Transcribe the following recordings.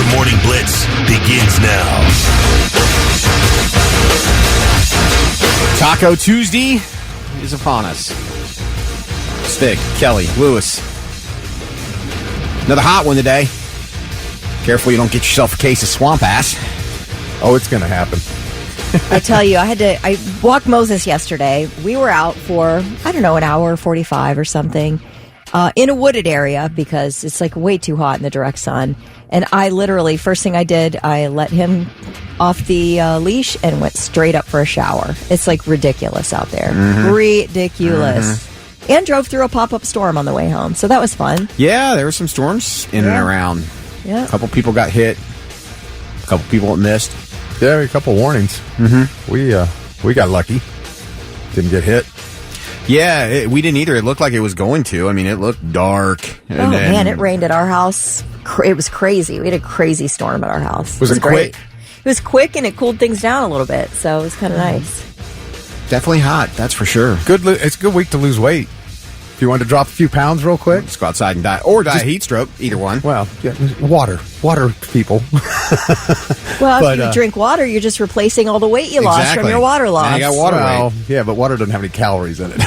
Your Morning Blitz begins now. Taco Tuesday is upon us. Stick, Kelly, Lewis. Another hot one today. Careful you don't get yourself a case of swamp ass. Oh, it's going to happen. I tell you, I walked Moses yesterday. We were out for, an hour 45 or something, in a wooded area because it's like way too hot in the direct sun. And I literally, first thing I did, I let him off the leash and went straight up for a shower. It's like ridiculous out there. Mm-hmm. Ridiculous. Mm-hmm. And drove through a pop-up storm on the way home. So that was fun. Yeah, there were some storms in and around. Yeah. A couple people got hit. A couple people missed. Yeah, a couple warnings. Mm-hmm. We got lucky. Didn't get hit. Yeah, we didn't either. It looked like it was going to. I mean, it looked dark. And man, it rained at our house. It was crazy. We had a crazy storm at our house. Was it great. quick? It was quick, and it cooled things down a little bit, so it was kind of nice. Definitely hot, that's for sure. It's a good week to lose weight. If you want to drop a few pounds real quick. Just go outside and die. Or die of heat stroke, either one. Well, yeah, water, people. Well, if you drink water, you're just replacing all the weight you lost from your water loss. Now you got water weight. Yeah, but water doesn't have any calories in it.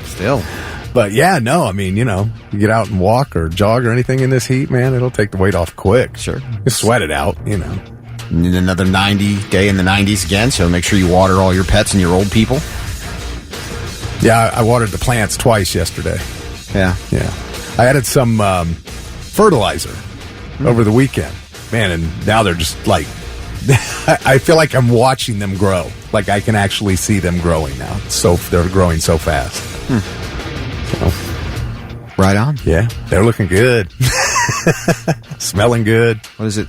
Still. But yeah, no, I mean, you get out and walk or jog or anything in this heat, man, it'll take the weight off quick. Sure. You sweat it out, And another 90 day in the 90s again, so make sure you water all your pets and your old people. Yeah, I watered the plants twice yesterday. Yeah. I added some fertilizer over the weekend. Man, and now they're just like, I feel like I'm watching them grow. Like I can actually see them growing now. So they're growing so fast. So, right on. Yeah, they're looking good. Smelling good. What is it?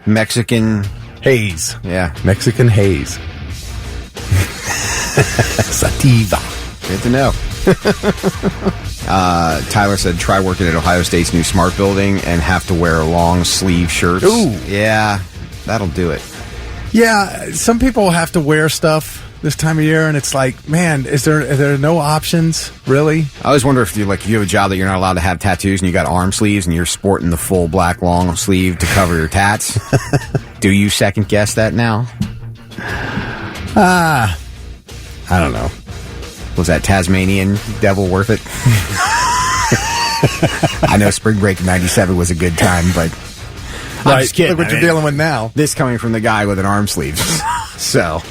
Mexican haze. Yeah. Mexican haze. Sativa. Good to know. Tyler said, try working at Ohio State's new smart building and have to wear long sleeve shirts. Ooh. Yeah, that'll do it. Yeah, some people have to wear stuff this time of year, and it's like, man, are there no options, really? I always wonder if you have a job that you're not allowed to have tattoos and you got arm sleeves and you're sporting the full black long sleeve to cover your tats. Do you second guess that now? I don't know. Was that Tasmanian devil worth it? I know spring break in 97 was a good time, but I'm just kidding. Look what you're dealing with now. This coming from the guy with an arm sleeve. So,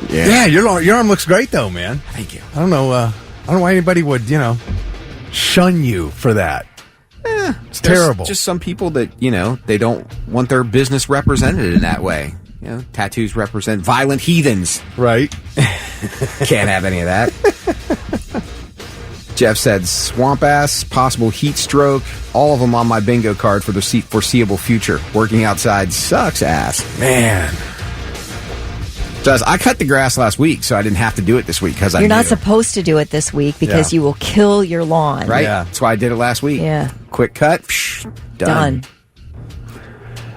yeah, your arm looks great though, man. Thank you. I don't know why anybody would, shun you for that. It's terrible. Just some people that, they don't want their business represented in that way. Tattoos represent violent heathens. Right. Can't have any of that. Jeff said, swamp ass, possible heat stroke, all of them on my bingo card for the foreseeable future. Working outside sucks ass. Man. I cut the grass last week, so I didn't have to do it this week because You're not supposed to do it this week because you will kill your lawn. Right? Yeah. That's why I did it last week. Yeah. Quick cut. Done.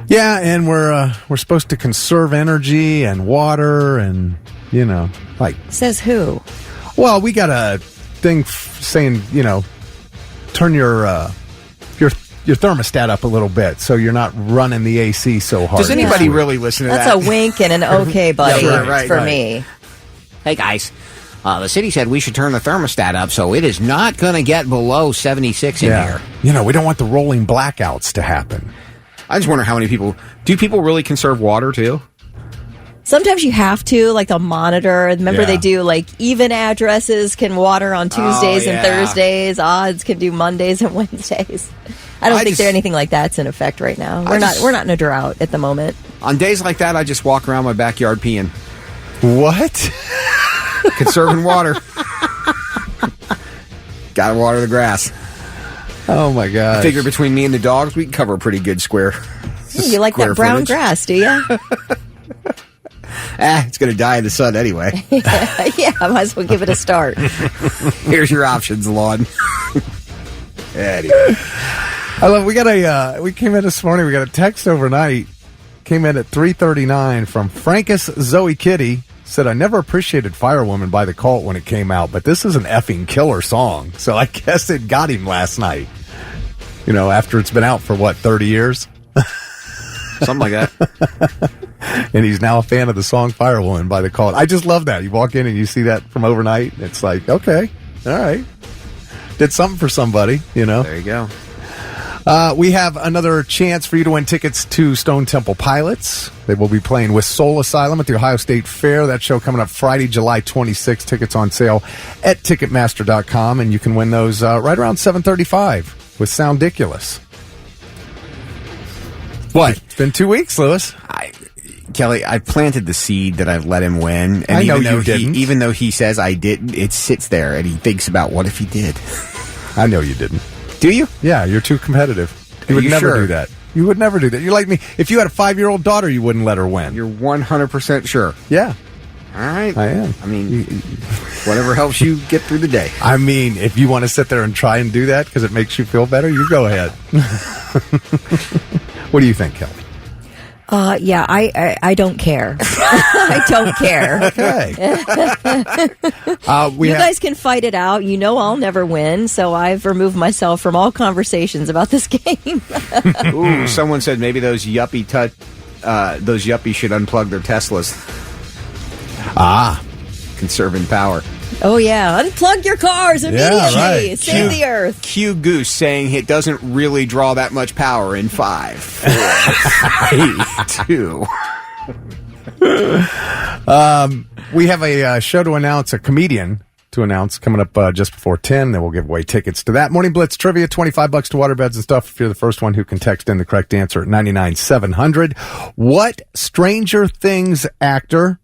Yeah, and we're supposed to conserve energy and water and, Says who? Well, we got a thing saying, turn your thermostat up a little bit so you're not running the AC so hard. Does anybody really listen to that? That's a wink and an okay, buddy, right. me. Hey, guys. The city said we should turn the thermostat up, so it is not going to get below 76 in here. We don't want the rolling blackouts to happen. I just wonder how many people... Do people really conserve water, too? Sometimes you have to, like they'll monitor. Remember they do, like, even addresses can water on Tuesdays and Thursdays. Odds can do Mondays and Wednesdays. I don't think there's anything like that's in effect right now. We're not in a drought at the moment. On days like that, I just walk around my backyard peeing. What? Conserving water. Gotta water the grass. Oh, my God. I figure between me and the dogs, we can cover a pretty good square. You like that brown grass, do you? It's going to die in the sun anyway. Yeah, I might as well give it a start. Here's your options, lawn. Anyway. We came in this morning, we got a text overnight, came in at 3:39 from Frankus Zoe Kitty. Said, I never appreciated Firewoman by The Cult when it came out, but this is an effing killer song. So I guess it got him last night. after it's been out for 30 years? Something like that. And he's now a fan of the song Firewoman by The Cult. I just love that. You walk in and you see that from overnight. It's like, okay, all right. Did something for somebody, There you go. We have another chance for you to win tickets to Stone Temple Pilots. They will be playing with Soul Asylum at the Ohio State Fair. That show coming up Friday, July 26th. Tickets on sale at Ticketmaster.com, and you can win those right around 7:35 with Soundiculous. What? It's been 2 weeks, Lewis. Kelly, I planted the seed that I've let him win. And I know you didn't. Even though he says I didn't, it sits there and he thinks about what if he did. I know you didn't. Do you? Yeah, you're too competitive. You would never do that. You would never do that. You're like me. If you had a 5-year-old daughter, you wouldn't let her win. You're 100% sure. Yeah. All right. I am. I mean, whatever helps you get through the day. I mean, if you want to sit there and try and do that because it makes you feel better, you go ahead. What do you think, Kelly? Yeah, I don't care. I don't care. Okay. You guys can fight it out. I'll never win, so I've removed myself from all conversations about this game. Ooh, someone said maybe those yuppies should unplug their Teslas. Conserving power. Oh, yeah. Unplug your cars immediately. Yeah, right. Save the earth. Q Goose saying it doesn't really draw that much power in 5, 4, 3, 2. We have a show to announce, a comedian to announce coming up just before 10. Then we'll give away tickets to that. Morning Blitz trivia, $25 to waterbeds and stuff if you're the first one who can text in the correct answer at 99700. What Stranger Things actor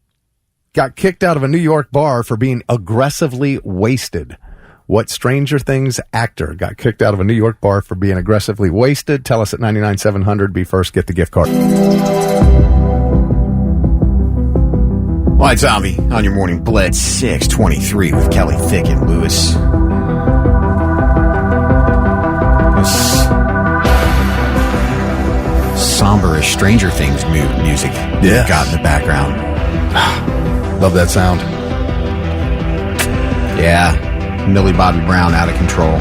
got kicked out of a New York bar for being aggressively wasted? What Stranger Things actor got kicked out of a New York bar for being aggressively wasted? Tell us at 99700. Be first, get the gift card. White Zombie on your morning Blitz 623 with Kelly Thick and Lewis. This somberish Stranger Things music Yeah. got in the background. Love that sound. Yeah, Millie Bobby Brown out of control.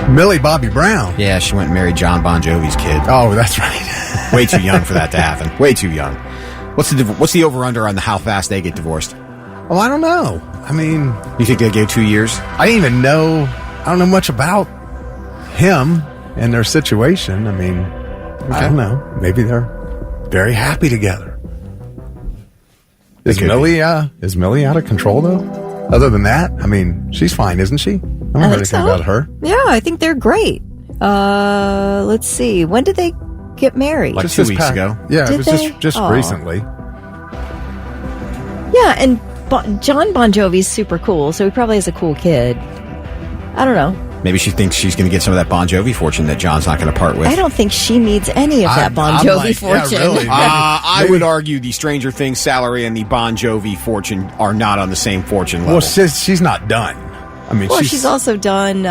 Millie Bobby Brown. Yeah, she went and married John Bon Jovi's kid. Oh, that's right. Way too young for that to happen. Way too young. What's the over-under on how fast they get divorced? Well, I don't know. I mean, You think they gave 2 years? I didn't even know. I don't know much about him and their situation. I mean, I don't know. Maybe they're very happy together. Is Millie out of control though? Other than that, I mean, she's fine, isn't she? I don't know anything so. about her. Yeah, I think they're great. Let's see. When did they get married? Like Just 2 this weeks ago. Yeah, Did it was they? just Aw. recently. Yeah, and John Bon Jovi's super cool, so he probably has a cool kid. I don't know. Maybe she thinks she's going to get some of that Bon Jovi fortune that John's not going to part with. I don't think she needs any of that Bon I'm Jovi like, yeah, fortune. really. I would argue the Stranger Things salary and the Bon Jovi fortune are not on the same fortune level. Well, she's not done. I mean, Well, she's also done,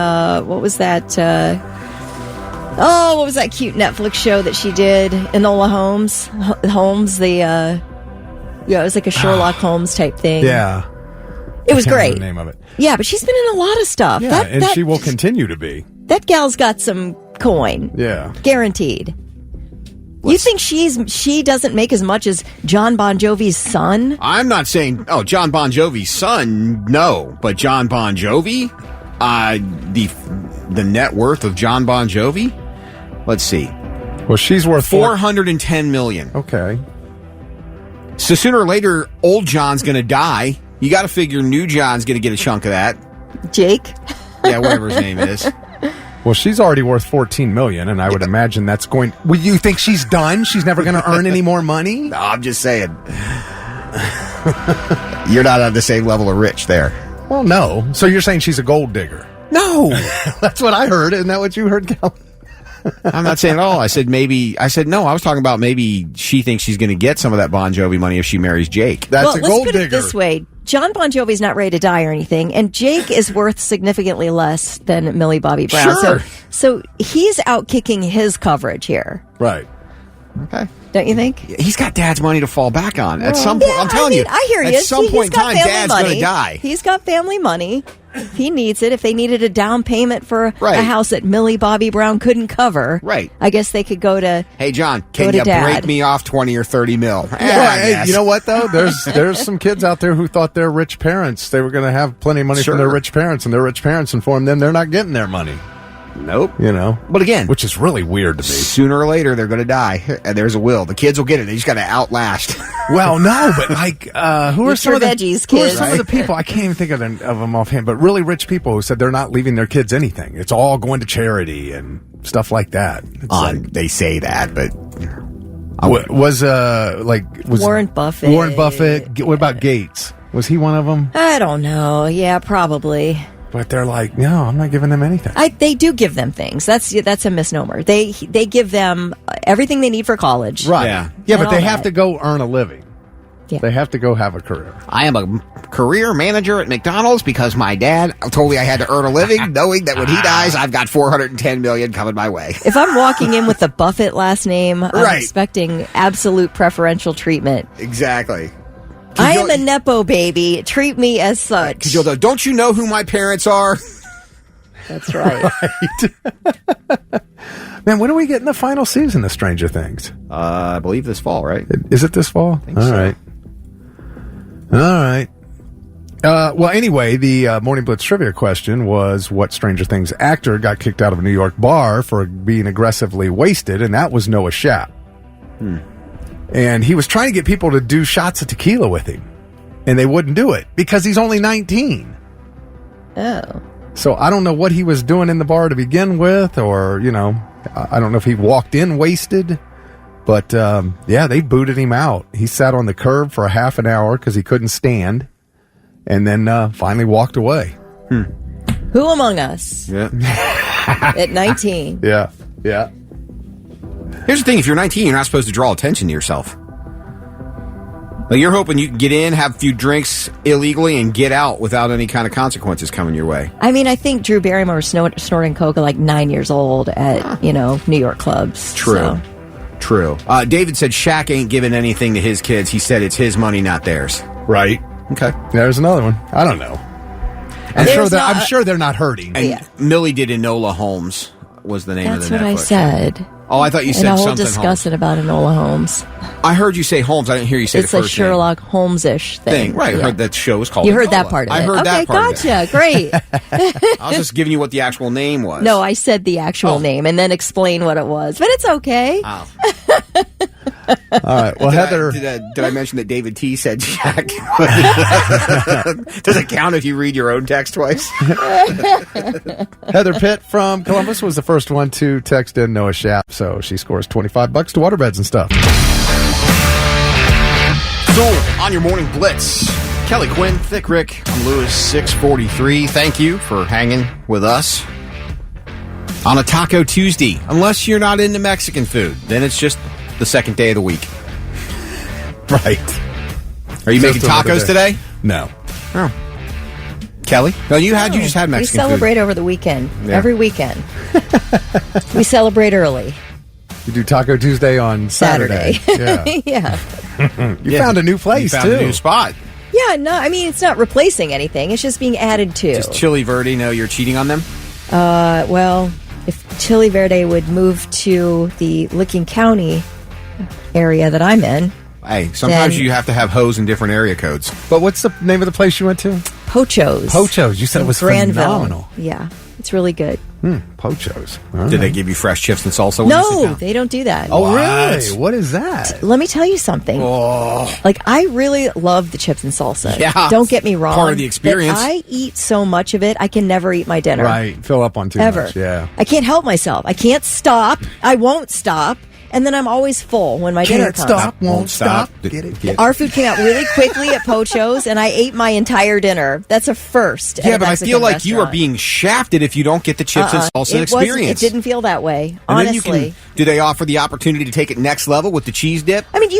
what was that? What was that cute Netflix show that she did? Enola Holmes? It was like a Sherlock Holmes type thing. Yeah. It was I can't remember great. the name of it. Yeah, but she's been in a lot of stuff. Yeah, and she will continue to be. That gal's got some coin. Yeah. Guaranteed. You think she doesn't make as much as John Bon Jovi's son? I'm not saying, John Bon Jovi's son, no. But John Bon Jovi? The net worth of John Bon Jovi? Let's see. Well, she's worth $410 million. Okay. So sooner or later, old John's going to die. You got to figure new John's going to get a chunk of that. Jake? Yeah, whatever his name is. Well, she's already worth $14 million, and I would imagine that's going. Well, you think she's done? She's never going to earn any more money? No, I'm just saying. You're not on the same level of rich there. Well, no. So you're saying she's a gold digger? No. That's what I heard. Isn't that what you heard, Kelly? I'm not saying at all. I said no. I was talking about maybe she thinks she's going to get some of that Bon Jovi money if she marries Jake. That's a let's gold put digger. it this way. John Bon Jovi's not ready to die or anything, and Jake is worth significantly less than Millie Bobby Brown. Sure. So he's out kicking his coverage here. Right. Okay. Don't you think? He's got dad's money to fall back on. At some point, I'm telling you. I hear you. At some point in time, dad's going to die. He's got family money. If he needs it, if they needed a down payment for a house that Millie Bobby Brown couldn't cover, I guess they could go to. Hey, John, can you break me off 20 or 30 mil? Hey, you know what though? There's some kids out there who thought their rich parents they were going to have plenty of money from their rich parents, and their rich parents informed them they're not getting their money. Nope. But again, which is really weird to me. Sooner or later, they're going to die, and there's a will. The kids will get it. They just got to outlast. Well, no, but like, who are some of the people? I can't even think of them offhand, but really rich people who said they're not leaving their kids anything. It's all going to charity and stuff like that. They say that, but was Warren Buffett? Warren Buffett. What about Gates? Was he one of them? I don't know. Yeah, probably. But they're like, no, I'm not giving them anything. They do give them things. That's a misnomer. They give them everything they need for college. Right. Yeah, but they have to go earn a living. Yeah. They have to go have a career. I am a career manager at McDonald's because my dad told me I had to earn a living, knowing that when he dies, I've got $410 million coming my way. If I'm walking in with the Buffett last name, I'm expecting absolute preferential treatment. Exactly. I am a Nepo baby. Treat me as such. Because you'll go, don't you know who my parents are? That's right. Man, when are we getting the final season of Stranger Things? I believe this fall, right? Is it this fall? All right. Well, anyway, the Morning Blitz trivia question was what Stranger Things actor got kicked out of a New York bar for being aggressively wasted, and that was Noah Schnapp. And he was trying to get people to do shots of tequila with him, and they wouldn't do it because he's only 19. Oh. So I don't know what he was doing in the bar to begin with, or, I don't know if he walked in wasted. But, they booted him out. He sat on the curb for a half an hour because he couldn't stand, and then finally walked away. Who among us? Yeah. At 19. Yeah. Here's the thing. If you're 19, you're not supposed to draw attention to yourself. Like, you're hoping you can get in, have a few drinks illegally, and get out without any kind of consequences coming your way. I mean, I think Drew Barrymore was snorting coke at like 9 years old at, New York clubs. True. David said Shaq ain't giving anything to his kids. He said it's his money, not theirs. Right. Okay. There's another one. I don't know. I'm sure they're not hurting. And Millie did Enola Holmes was the name of the Netflix. That's what I said. Oh, I thought you said something. And we'll discuss it about Enola Holmes. I heard you say Holmes. I didn't hear you say the first name. It's a Sherlock Holmes-ish thing. Right. I heard that show was called You Enola. heard that part of it. I heard that part gotcha. of it. Great. I was just giving you what the actual name was. No, I said the actual name and then explain what it was. But it's okay. Oh. All right. Well, Heather... Did I mention that David T. said Shaq? Does it count if you read your own text twice? Heather Pitt from Columbus was the first one to text in Noah Schnapp, so she scores $25 to waterbeds and stuff. So, on your morning blitz, Kelly Quinn, Thick Rick, I'm Lewis, 643. Thank you for hanging with us on a Taco Tuesday. Unless you're not into Mexican food, then it's just the second day of the week. Right. Are you making tacos today? No. Oh. Kelly? No, you just had Mexican We celebrate food. over the weekend. Yeah. Every weekend. We celebrate early. You do Taco Tuesday on Saturday. Yeah. You found a new place, you found a new spot. Yeah, no, I mean, it's not replacing anything. It's just being added to. Does Chili Verde know you're cheating on them? Well, if Chili Verde would move to the Licking County area that I'm in. Hey, sometimes you have to have hoes in different area codes. But what's the name of the place you went to? Pocho's. You said it was Granville. phenomenal. Yeah, it's really good. Pocho's. Did they give you fresh chips and salsa? No, they don't do that. Oh, really? What is that? Let me tell you something. Oh. Like, I really love the chips and salsa. Yeah. Don't get me wrong. Part of the experience. But I eat so much of it, I can never eat my dinner. Right. Fill up on too much. Yeah. I can't help myself. I can't stop. I won't stop. And then I'm always full when my dinner comes. Can't stop, won't stop. Get it. Our food came out really quickly at Pocho's, and I ate my entire dinner. That's a first. Yeah, but I feel like you are being shafted if you don't get the chips and salsa experience. It didn't feel that way, honestly. Do they offer the opportunity to take it next level with the cheese dip? I mean,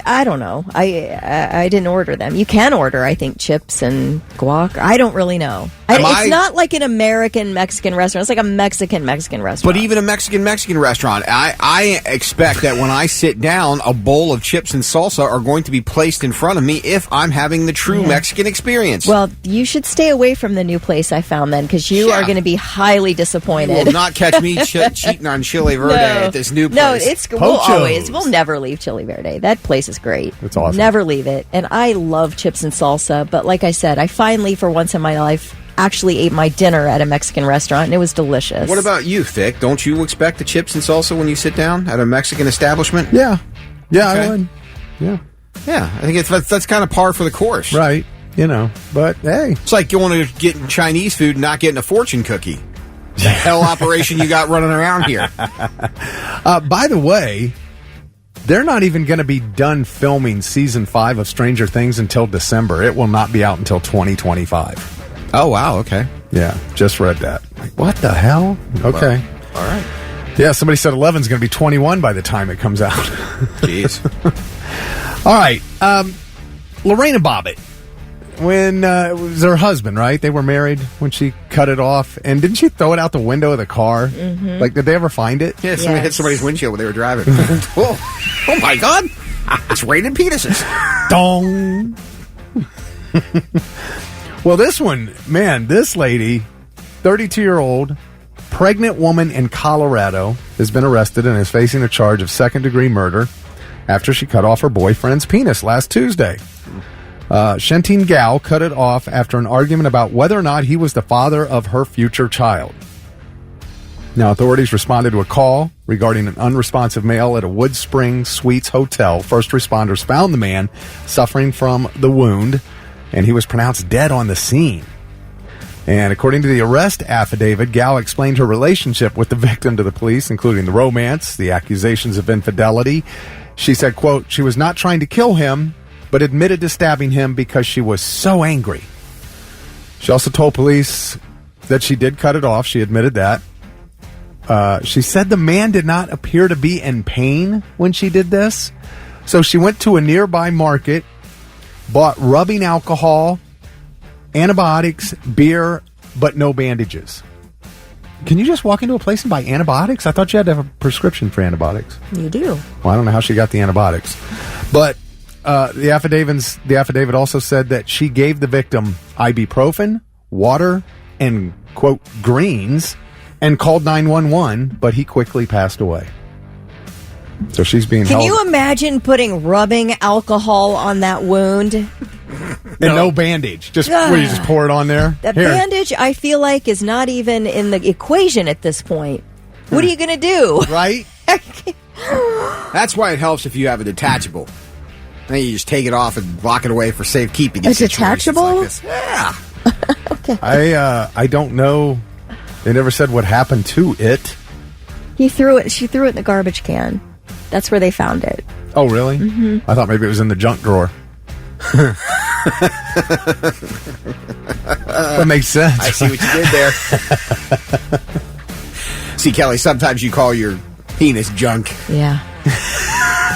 I don't know. I didn't order them. You can order, I think, chips and guac. I don't really know. It's not like an American Mexican restaurant. It's like a Mexican restaurant. But even a Mexican restaurant, I expect that when I sit down, a bowl of chips and salsa are going to be placed in front of me if I'm having the true Mexican experience. Well, you should stay away from the new place I found then, because you are going to be highly disappointed. You will not catch me cheating on Chile Verde at this new place. No, we'll never leave Chile Verde. That place is great. It's awesome. Never leave it. And I love chips and salsa, but like I said, I finally, for once in my life, actually ate my dinner at a Mexican restaurant, and it was delicious. What about you, Thick? Don't you expect the chips and salsa when you sit down at a Mexican establishment? Yeah. Yeah, Okay. I would. Yeah. Yeah, I think that's kind of par for the course. Right. But hey. It's like going to get Chinese food and not getting a fortune cookie. The hell operation you got running around here. By the way, they're not even going to be done filming season 5 of Stranger Things until December. It will not be out until 2025. Oh, wow, okay. Yeah, just read that. Like, what the hell? Okay. Well, all right. Yeah, somebody said 11's going to be 21 by the time it comes out. Jeez. All right. Lorena Bobbitt, when it was her husband, right? They were married when she cut it off. And didn't she throw it out the window of the car? Mm-hmm. Like, did they ever find it? Yeah, somebody hit somebody's windshield when they were driving. Oh, my God. It's raining penises. Dong. Well, this one, man, this lady, 32-year-old, pregnant woman in Colorado, has been arrested and is facing a charge of second-degree murder after she cut off her boyfriend's penis last Tuesday. Shantine Gao cut it off after an argument about whether or not he was the father of her future child. Now, authorities responded to a call regarding an unresponsive male at a Wood Springs Suites hotel. First responders found the man suffering from the wound, and he was pronounced dead on the scene. And according to the arrest affidavit, Gao explained her relationship with the victim to the police, including the romance, the accusations of infidelity. She said, quote, she was not trying to kill him, but admitted to stabbing him because she was so angry. She also told police that she did cut it off. She admitted that. She said the man did not appear to be in pain when she did this. So she went to a nearby market, bought rubbing alcohol, antibiotics, beer, but no bandages. Can you just walk into a place and buy antibiotics? I thought you had to have a prescription for antibiotics. You do. Well, I don't know how she got the antibiotics. But the affidavit also said that she gave the victim ibuprofen, water, and, quote, greens, and called 911, but he quickly passed away. So she's being held. Can you imagine putting rubbing alcohol on that wound? And no bandage. Just where you just pour it on there? That bandage, I feel like, is not even in the equation at this point. What are you going to do? Right? That's why it helps if you have a detachable. Then you just take it off and lock it away for safekeeping. A detachable? Like this. Yeah. Okay. I don't know. They never said what happened to it. She threw it in the garbage can. That's where they found it. Oh, really? Mm-hmm. I thought maybe it was in the junk drawer. That makes sense. I see what you did there. See, Kelly, sometimes you call your penis junk. Yeah.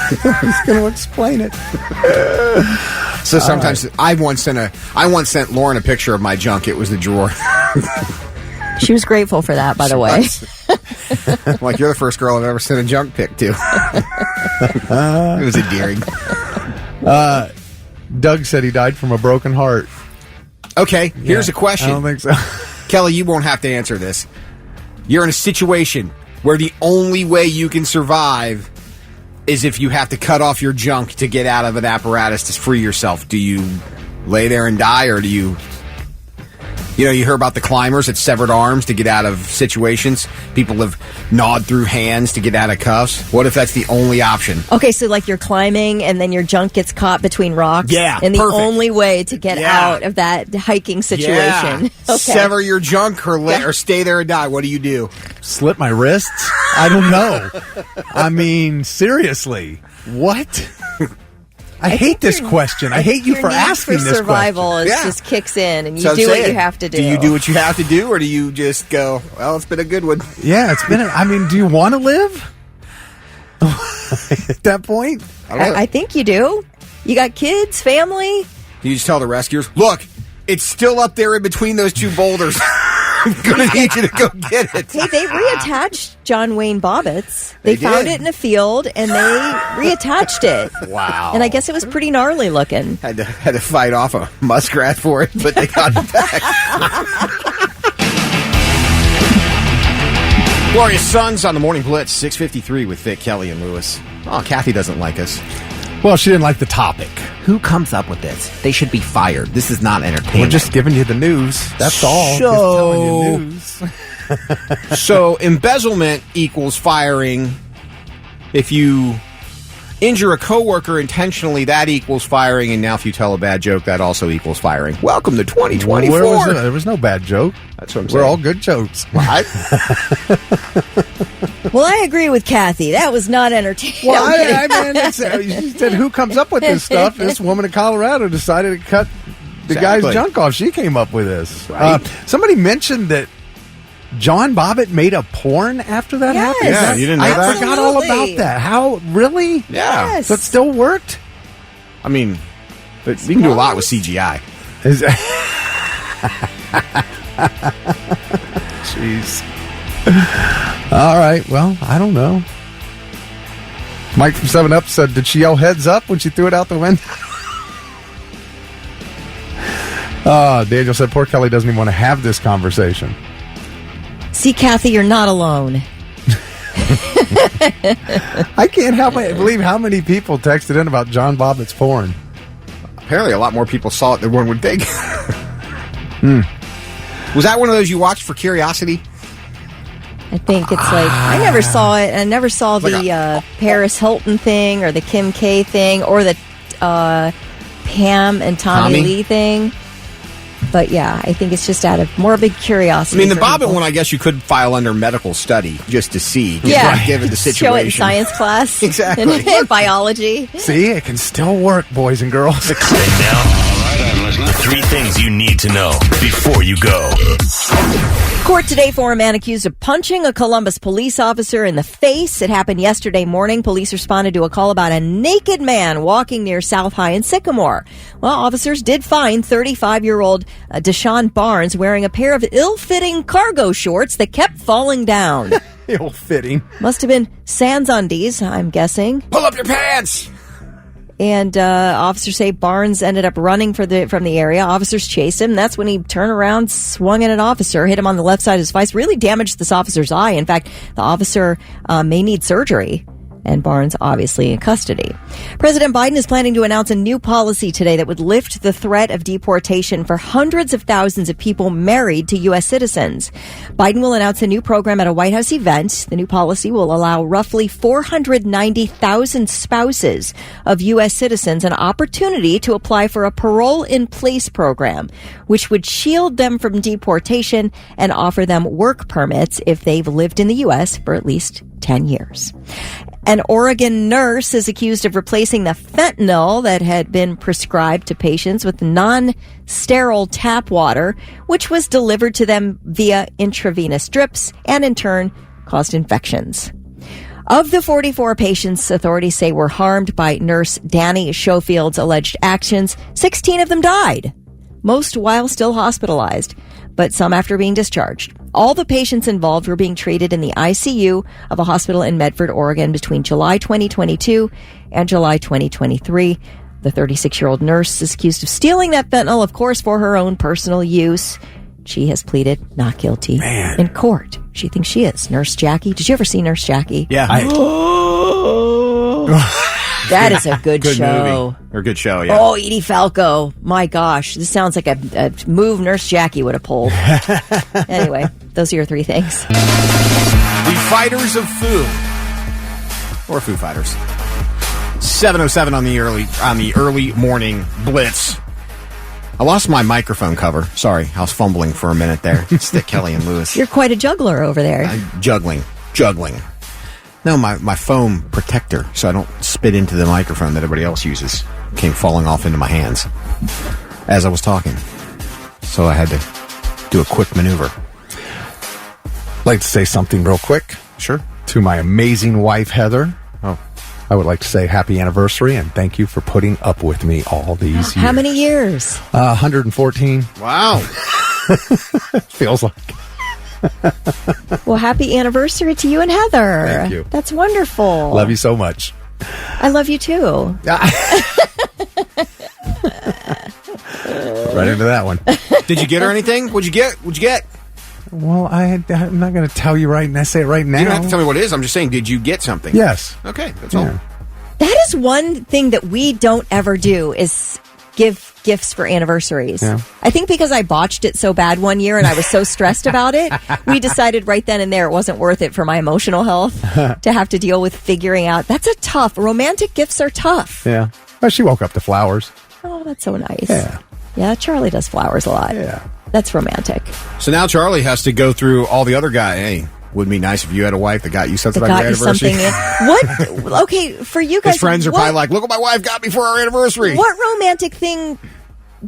He's going to explain it. So sometimes I once sent Lauren a picture of my junk. It was the drawer. She was grateful for that, by the way. Like, you're the first girl I've ever sent a junk pic to. It was endearing. Doug said he died from a broken heart. Okay, here's a question. I don't think so. Kelly, you won't have to answer this. You're in a situation where the only way you can survive is if you have to cut off your junk to get out of an apparatus to free yourself. Do you lay there and die, or do you... You know, you hear about the climbers at severed arms to get out of situations. People have gnawed through hands to get out of cuffs. What if that's the only option? Okay, so like you're climbing and then your junk gets caught between rocks. Yeah, and the perfect. only way to get out of that hiking situation. Yeah. Okay. Sever your junk or stay there and die. What do you do? Slit my wrists? I don't know. I mean, seriously. What? I hate this question. I hate you for asking this question. Survival just kicks in, and you So do what you have to do. Do you do what you have to do, or do you just go, well, it's been a good one? Yeah, it's been... do you want to live? at that point? I think you do. You got kids, family. You just tell the rescuers, look, it's still up there in between those two boulders. I'm going to need you to go get it. Hey, they reattached John Wayne Bobbitt's. They found it in a field, and they reattached it. Wow. And I guess it was pretty gnarly looking. Had to fight off a muskrat for it, but they got it back. Glorious Sons on the Morning Blitz, 6:53 with Vic, Kelly, and Lewis. Oh, Kathy doesn't like us. Well, she didn't like the topic. Who comes up with this? They should be fired. This is not entertainment. We're just giving you the news. That's all. So- Just telling you news. So, embezzlement equals firing. If you injure a coworker intentionally, that equals firing. And now if you tell a bad joke, that also equals firing. Welcome to 2024. There was no bad joke. That's what I'm We're saying. all good jokes. Well, I agree with Kathy. That was not entertaining. Well, I mean, you said who comes up with this stuff? This woman in Colorado decided to cut the Exactly. guy's junk off. She came up with this. Right. Somebody mentioned that John Bobbitt made a porn after that Yes. happened. Yeah, you didn't know I that? forgot all Absolutely. about that. How? Really? Yeah. Yes. So it still worked? I mean, but you can do a lot with CGI. Is Jeez. All right. Well, I don't know. Mike from 7-Up said, did she yell heads up when she threw it out the window? Daniel said, poor Kelly doesn't even want to have this conversation. See, Kathy, you're not alone. I can't help but believe how many people texted in about John Bobbitt's porn. Apparently, a lot more people saw it than one would think. Was that one of those you watched for curiosity? I think it's like, I never saw it. I never saw Like the Paris Hilton thing or the Kim K thing or the Pam and Tommy Lee thing. But yeah, I think it's just out of morbid I curiosity. mean, the for Bobbitt people. one, I guess you could file under medical study just to see. Just Yeah, like, given the situation. show it in science class. Exactly. And biology. See, it can still work, boys and girls. And now, the 3 things you need to know before you go. Court today for a man accused of punching a Columbus police officer in the face. It happened yesterday morning. Police responded to a call about a naked man walking near South High and Sycamore. Well, officers did find 35-year-old Deshaun Barnes wearing a pair of ill-fitting cargo shorts that kept falling down. Ill-fitting. Must have been sans undies, I'm guessing. Pull up your pants! And officers say Barnes ended up running from the area. Officers chased him. That's when he turned around, swung at an officer, hit him on the left side of his face, really damaged this officer's eye. In fact, the officer may need surgery. And Barnes obviously in custody. President Biden is planning to announce a new policy today that would lift the threat of deportation for hundreds of thousands of people married to U.S. citizens. Biden will announce a new program at a White House event. The new policy will allow roughly 490,000 spouses of U.S. citizens an opportunity to apply for a parole-in-place program, which would shield them from deportation and offer them work permits if they've lived in the U.S. for at least 10 years. An Oregon nurse is accused of replacing the fentanyl that had been prescribed to patients with non-sterile tap water, which was delivered to them via intravenous drips and in turn caused infections. Of the 44 patients authorities say were harmed by nurse Danny Schofield's alleged actions, 16 of them died, most while still hospitalized, but some after being discharged. All the patients involved were being treated in the ICU of a hospital in Medford, Oregon between July 2022 and July 2023. The 36-year-old nurse is accused of stealing that fentanyl, of course, for her own personal use. She has pleaded not guilty in court. She thinks she is. Nurse Jackie. Did you ever see Nurse Jackie? Yeah. That is a good show. Movie. Or good show, yeah. Oh, Edie Falco. My gosh. This sounds like a move Nurse Jackie would have pulled. Anyway, those are your 3 things. The Fighters of Foo. Or Foo Fighters. 7:07 on the early morning blitz. I lost my microphone cover. Sorry, I was fumbling for a minute there. Stick Kelly and Lewis. You're quite a juggler over there. Juggling. No, my foam protector, so I don't spit into the microphone that everybody else uses, came falling off into my hands as I was talking. So I had to do a quick maneuver. I'd like to say something real quick. Sure. To my amazing wife, Heather. Oh. I would like to say happy anniversary and thank you for putting up with me all these years. How many years? 114. Wow. Feels like. Well, happy anniversary to you and Heather. Thank you. That's wonderful. Love you so much. I love you too. Right into that one. Did you get her anything? What'd you get? Well, I'm not going to tell you right now. Say it right now. You don't have to tell me what it is. I'm just saying, did you get something? Yes. Okay, that's all. That is one thing that we don't ever do is give gifts for anniversaries. Yeah. I think because I botched it so bad one year and I was so stressed about it, we decided right then and there it wasn't worth it for my emotional health to have to deal with figuring out. That's a tough. Romantic gifts are tough. Yeah. Well, she woke up to flowers. Oh, that's so nice. Yeah. Yeah, Charlie does flowers a lot. Yeah. That's romantic. So now Charlie has to go through all the other guys. Hey, wouldn't it be nice if you had a wife that got you something That on your got you anniversary? something. What? Okay, for you guys, His friends are probably like, look what my wife got me for our anniversary. What romantic thing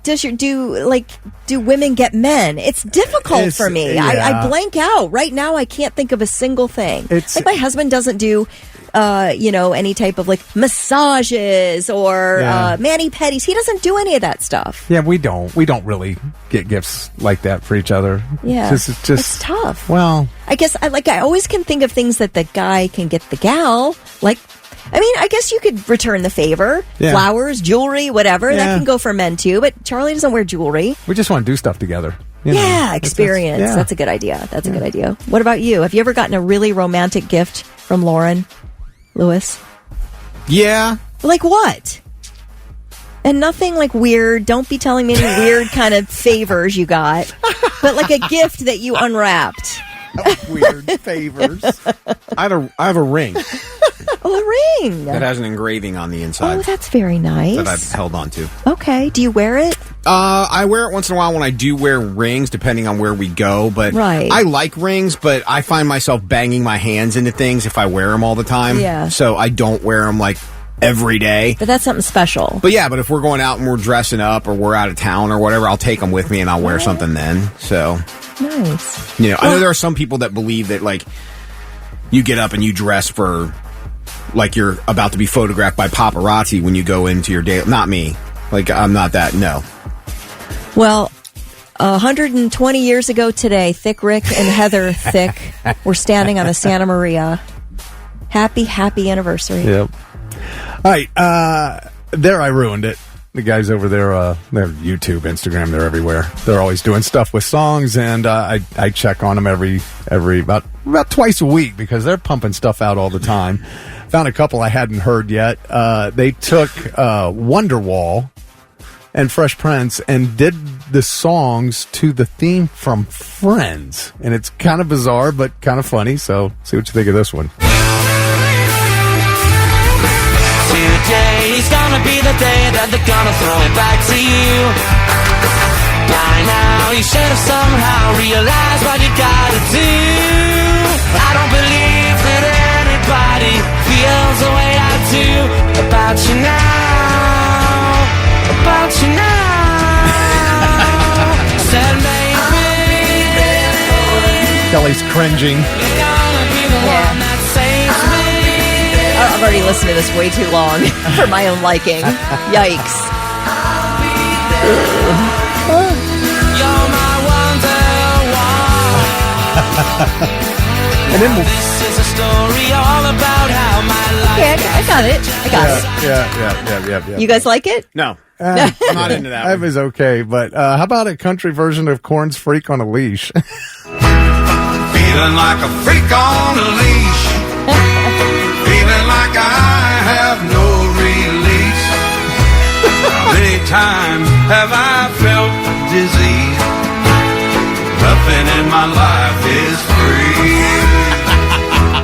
do women get men? It's difficult for me. Yeah. I blank out. Right now, I can't think of a single thing. Like my husband doesn't do, any type of like massages or mani-pedis. He doesn't do any of that stuff. Yeah, we don't really get gifts like that for each other. Yeah. It's tough. Well, I guess I always can think of things that the guy can get the gal. Like, I mean, I guess you could return the favor. Yeah. Flowers, jewelry, whatever. Yeah. That can go for men too. But Charlie doesn't wear jewelry. we just want to do stuff together. You know. Yeah, experience. Yeah. That's a good idea. That's a good idea. What about you? Have you ever gotten a really romantic gift from Lauren Lewis? Yeah. Like what? And nothing like weird. Don't be telling me any weird kind of favors you got. But like a gift that you unwrapped. Weird favors. I have a ring Oh, a ring. that has an engraving on the inside Oh, that's very nice. that I've held on to. Okay. Do you wear it? I wear it once in a while when I do wear rings, depending on where we go. But Right. I like rings, but I find myself banging my hands into things if I wear them all the time. Yeah. So I don't wear them like every day. But that's something special. But yeah, but if we're going out and we're dressing up or we're out of town or whatever, I'll take them with me and I'll wear something then. So, Nice. I know there are some people that believe that like you get up and you dress for like you're about to be photographed by paparazzi when you go into your day. Not me. Like I'm not that. No. Well, 120 years ago today, Thick Rick and Heather Thick were standing on the Santa Maria. Happy anniversary. Yep. All right. There I ruined it. The guys over there, they're YouTube, Instagram, they're everywhere. They're always doing stuff with songs, and I check on them every about twice a week because they're pumping stuff out all the time. Found a couple I hadn't heard yet. They took Wonderwall and Fresh Prince and did the songs to the theme from Friends, and it's kind of bizarre but kind of funny. So see what you think of this one. Today's gonna be the day that they're gonna throw it back to you. By now, you should have somehow realized what you gotta do. I don't believe that anybody feels the way I do about you now. About you now. Said maybe Kelly's cringing. you're gonna be the one that saves me. I've already listened to this way too long for my own liking. Yikes. You're my wonder wall. And then we'll, This is a story all about how my life. Yeah, I got it. yeah. You guys like it? No. I'm not into that. That was okay, but how about a country version of Korn's Freak on a Leash? Feeling like a freak on a leash. Feeling like I have no release. How many times have I felt disease? Nothing in my life is free.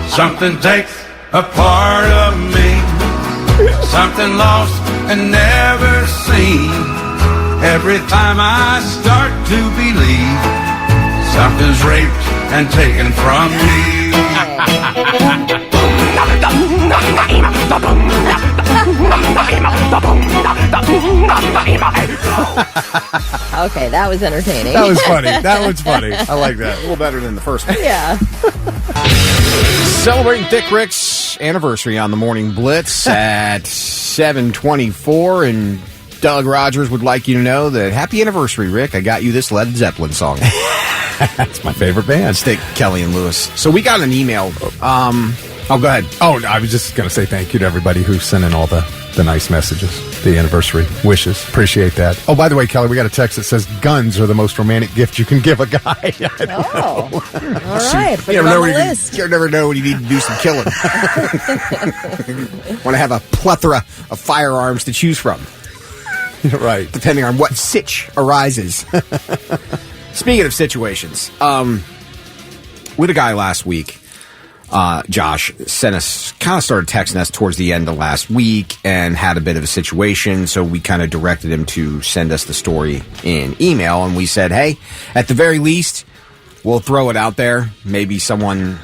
Something takes a part of me. Something lost and never seen. Every time I start to believe, something's raped and taken from me. Okay, that was entertaining. That was funny. That was funny. I like that. A little better than the first one. Yeah. Celebrating Thick Rick's anniversary on the Morning Blitz at 7:24, and Doug Rogers would like you to know that happy anniversary, Rick. I got you this Led Zeppelin song. That's my favorite band. Stick Kelly and Lewis. So we got an email. Go ahead. Oh, I was just going to say thank you to everybody who sent in all the nice messages, the anniversary wishes. Appreciate that. Oh, by the way, Kelly, we got a text that says guns are the most romantic gift you can give a guy. All right. Put it on the list. You never know when you need to do some killing. Want to have a plethora of firearms to choose from. Right. Depending on what sitch arises. Speaking of situations, with a guy last week, Josh sent us, kind of started texting us towards the end of last week and had a bit of a situation, so we kind of directed him to send us the story in email, and we said, hey, at the very least, we'll throw it out there. Maybe someone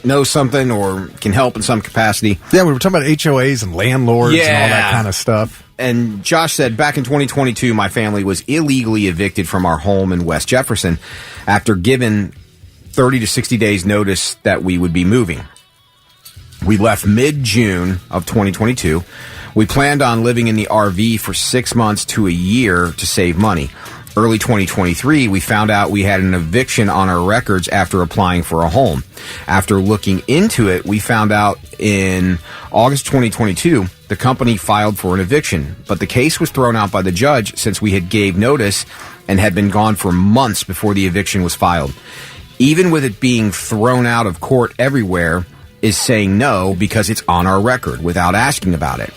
knows something or can help in some capacity. Yeah, we were talking about HOAs and landlords and all that kind of stuff. And Josh said, back in 2022, my family was illegally evicted from our home in West Jefferson after given 30 to 60 days notice that we would be moving. We left mid-June of 2022. We planned on living in the RV for 6 months to a year to save money. Early 2023, we found out we had an eviction on our records after applying for a home. After looking into it, we found out in August 2022, the company filed for an eviction, but the case was thrown out by the judge since we had gave notice and had been gone for months before the eviction was filed. Even with it being thrown out of court everywhere, is saying no because it's on our record without asking about it.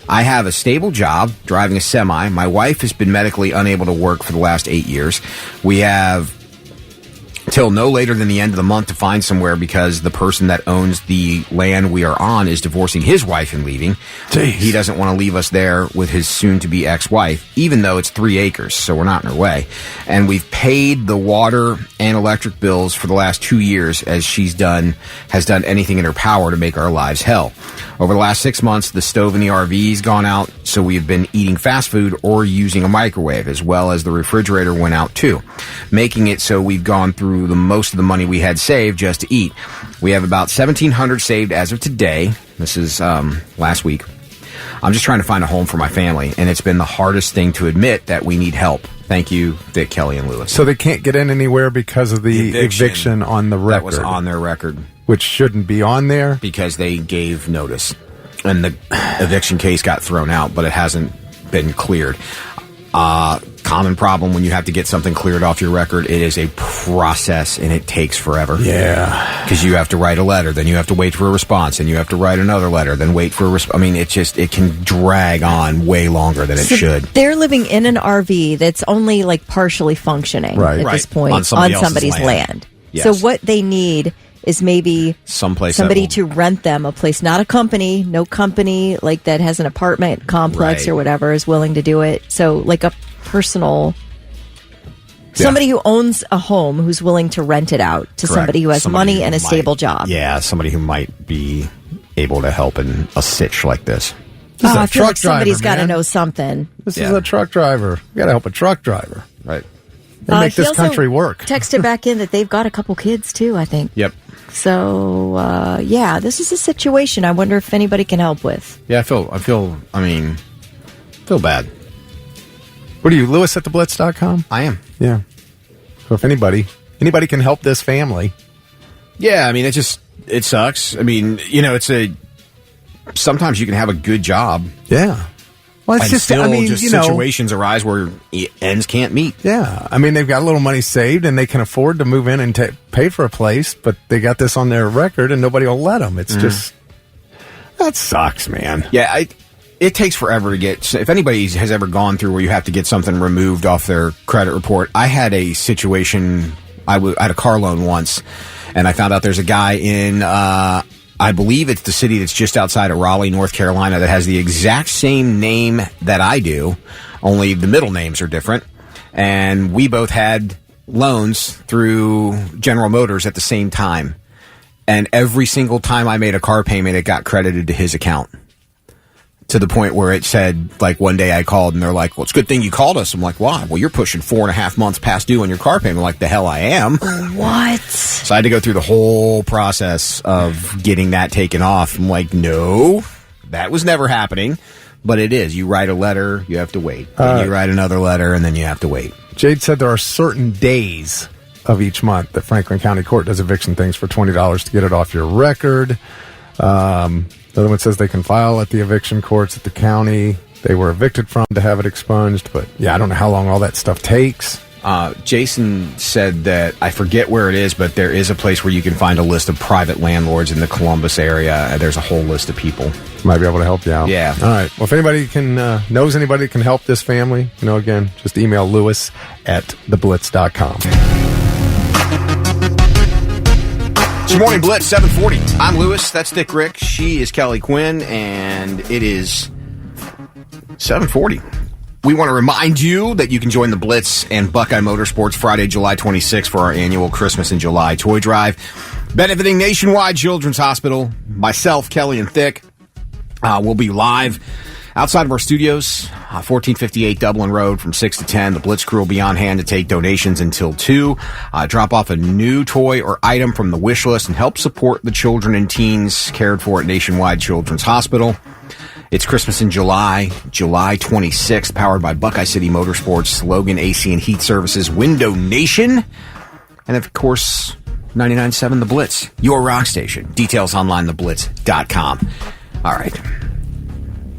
I have a stable job, driving a semi. My wife has been medically unable to work for the last 8 years. We have till no later than the end of the month to find somewhere because the person that owns the land we are on is divorcing his wife and leaving. Jeez. He doesn't want to leave us there with his soon-to-be ex-wife, even though it's 3 acres, so we're not in her way. And we've paid the water and electric bills for the last 2 years as has done anything in her power to make our lives hell. Over the last 6 months, the stove in the RV has gone out, so we have been eating fast food or using a microwave, as well as the refrigerator went out too, making it so we've gone through the most of the money we had saved just to eat. We have about $1,700 saved as of today. This is last week. I'm just trying to find a home for my family, and it's been the hardest thing to admit that we need help. Thank you, Dick, Kelly, and Lewis. So they can't get in anywhere because of the eviction on the record. That was on their record. Which shouldn't be on there? Because they gave notice. And the eviction case got thrown out, but it hasn't been cleared. Common problem when you have to get something cleared off your record. It is a process, and it takes forever. Yeah. Because you have to write a letter, then you have to wait for a response, and you have to write another letter, then wait for a response. I mean, it can drag on way longer than it should. They're living in an RV that's only like partially functioning at this point on somebody's land. Yes. So what they need is maybe somebody to rent them a place, not a company, no company like that has an apartment complex or whatever is willing to do it. So like a personal, somebody who owns a home who's willing to rent it out to somebody who has money and a stable job. Yeah, somebody who might be able to help in a sitch like this. I feel like somebody's got to know something. This is a truck driver. We got to help a truck driver. Right. They make this country work. Texted back in that they've got a couple kids too, I think. Yep. So, this is a situation I wonder if anybody can help with. Yeah, I feel bad. What are you, Lewis at theblitz.com? I am. Yeah. So if anybody can help this family. Yeah, I mean, it sucks. I mean, sometimes you can have a good job. Yeah. Well, it's situations arise where ends can't meet. Yeah. I mean, they've got a little money saved and they can afford to move in and pay for a place, but they got this on their record and nobody will let them. It's just, that sucks, man. Yeah. It takes forever to get, if anybody has ever gone through where you have to get something removed off their credit report. I had a situation, I had a car loan once, and I found out there's a guy in, I believe it's the city that's just outside of Raleigh, North Carolina, that has the exact same name that I do, only the middle names are different. And we both had loans through General Motors at the same time. And every single time I made a car payment, it got credited to his account. to the point where it said, like, one day I called and they're like, well, it's a good thing you called us. I'm like, why? Well, you're pushing 4.5 months past due on your car payment. I'm like, the hell I am. What? So I had to go through the whole process of getting that taken off. I'm like, no, that was never happening. But it is. You write a letter, you have to wait. Then you write another letter, and then you have to wait. Jade said there are certain days of each month that Franklin County Court does eviction things for $20 to get it off your record. The other one says they can file at the eviction courts at the county they were evicted from to have it expunged. But, yeah, I don't know how long all that stuff takes. Jason said that, I forget where it is, but there is a place where you can find a list of private landlords in the Columbus area. There's a whole list of people. Might be able to help you out. Yeah. All right. Well, if anybody knows anybody that can help this family, again, just email Lewis at theblitz.com. Good morning, Blitz, 740. I'm Lewis. That's Dick Rick. She is Kelly Quinn, and it is 740. We want to remind you that you can join the Blitz and Buckeye Motorsports Friday, July 26th for our annual Christmas in July toy drive, benefiting Nationwide Children's Hospital. Myself, Kelly, and Thick will be live outside of our studios, 1458 Dublin Road from 6 to 10. The Blitz crew will be on hand to take donations until 2. Drop off a new toy or item from the wish list and help support the children and teens cared for at Nationwide Children's Hospital. It's Christmas in July, July 26th, powered by Buckeye City Motorsports, Logan AC and Heat Services, Window Nation, and of course, 99.7 The Blitz, your rock station. Details online, theblitz.com. All right.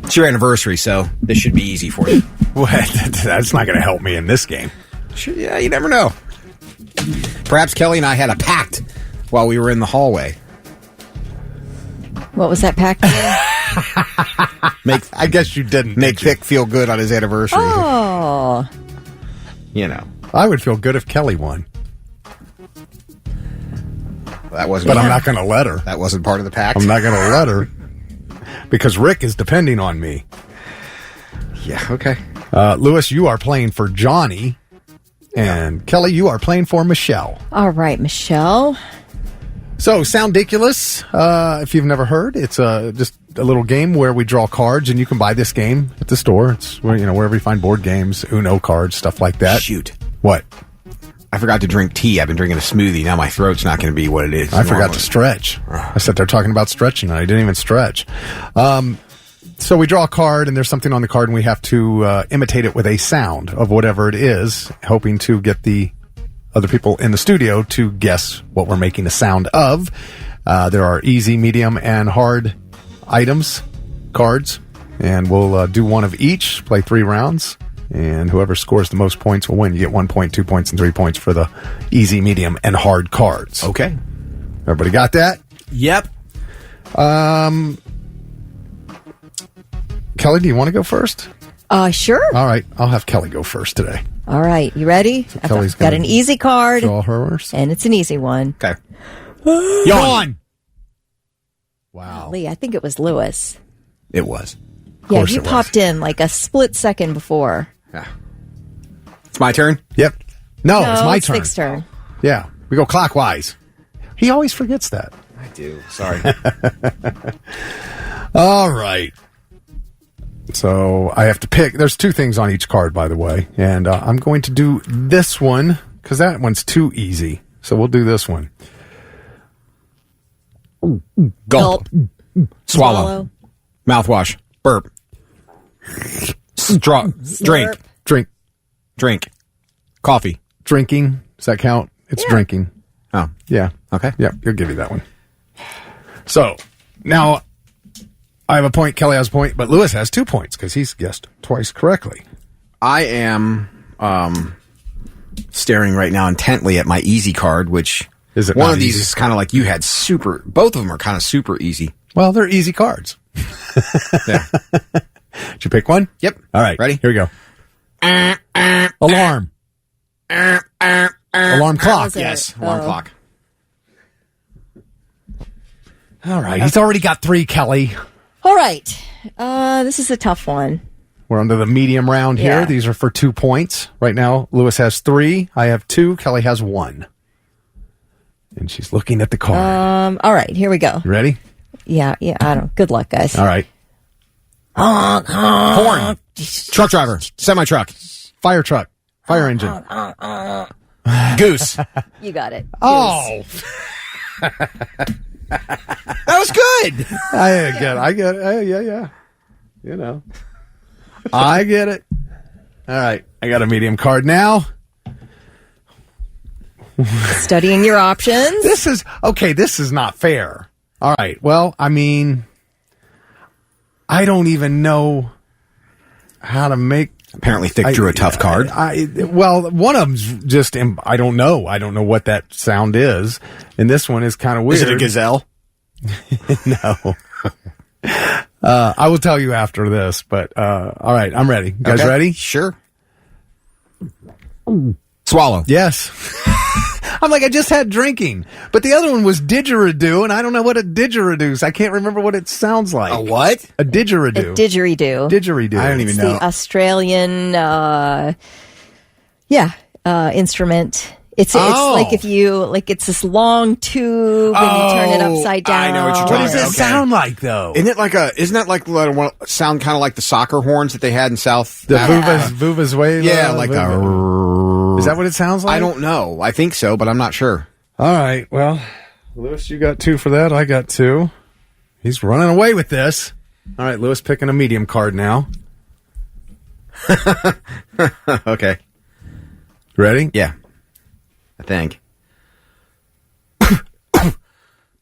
It's your anniversary, so this should be easy for you. Well, that's not going to help me in this game. Sure, yeah, you never know. Perhaps Kelly and I had a pact while we were in the hallway. What was that pact? I guess you didn't. Make Thick feel good on his anniversary. Oh. I would feel good if Kelly won. That wasn't. But I'm not going to let her. That wasn't part of the pact. I'm not going to let her. Because Rick is depending on me. Yeah, okay. Lewis, you are playing for Johnny. And Kelly, you are playing for Michelle. All right, Michelle. So, Soundiculous, if you've never heard, it's just a little game where we draw cards, and you can buy this game at the store. It's wherever you find board games, Uno cards, stuff like that. Shoot. What? I forgot to drink tea. I've been drinking a smoothie. Now my throat's not going to be what it is. I forgot to stretch. I sat there talking about stretching, and I didn't even stretch. So we draw a card, and there's something on the card, and we have to imitate it with a sound of whatever it is, hoping to get the other people in the studio to guess what we're making a sound of. There are easy, medium, and hard items, cards, and we'll do one of each, play 3 rounds. And whoever scores the most points will win. You get 1 point, 2 points, and 3 points for the easy, medium, and hard cards. Okay. Everybody got that? Yep. Kelly, do you want to go first? Sure. All right. I'll have Kelly go first today. All right. You ready? So I've got an easy card. Draw hers. And it's an easy one. Okay. Yawn. Wow. Lee, I think it was Lewis. It was. Yeah, you popped in like a split second before. Yeah. It's my turn? Yep. No, it's my turn. Vic's turn. Yeah. We go clockwise. He always forgets that. I do. Sorry. All right. So I have to pick. There's 2 things on each card, by the way. And I'm going to do this one because that one's too easy. So we'll do this one. Gulp. Swallow. Mouthwash. Burp. Draw. Drink. Drink. Coffee. Drinking. Does that count? It's drinking. Oh. Yeah. Okay. Yeah, he'll give you that one. So, now, I have a point, Kelly has a point, but Lewis has 2 points because he's guessed twice correctly. I am staring right now intently at my easy card, which is it one of these is kind of like you had super. Both of them are kind of super easy. Well, they're easy cards. Yeah. Did you pick one? Yep. All right. Ready? Here we go. Alarm. Alarm clock. Yes. Alarm clock. All right. He's already got 3, Kelly. All right. This is a tough one. We're under the medium round here. Yeah. These are for 2 points. Right now, Lewis has 3. I have 2. Kelly has 1. And she's looking at the card. All right. Here we go. You ready? Yeah. I don't. Good luck, guys. All right. Horn. Truck driver. Semi-truck. Fire truck. Fire engine. Goose. You got it. Oh. That was good. I get it. Yeah. You know. I get it. All right. I got a medium card now. Studying your options. This is not fair. All right. Well, I mean, I don't even know how to make. Apparently, Thick drew a tough card. Well, one of them's just, I don't know. I don't know what that sound is. And this one is kind of weird. Is it a gazelle? No. I will tell you after this, but all right, I'm ready. You guys ready? Sure. Swallow. Yes. I'm like, I just had drinking, but the other one was didgeridoo, and I don't know what a didgeridoo is. I can't remember what it sounds like. A what? A didgeridoo. A didgeridoo. Didgeridoo. I don't even know. The Australian, instrument. It's like if you it's this long tube and you turn it upside down. I know what you're What talking does about. it sound like, though? Isn't that like sound kind of like the soccer horns that they had in South? The Vuvuzela? Yeah, like Is that what it sounds like? I don't know. I think so, but I'm not sure. All right. Well, Lewis, you got 2 for that. I got 2. He's running away with this. All right, Lewis picking a medium card now. Okay. Ready? Yeah. I think.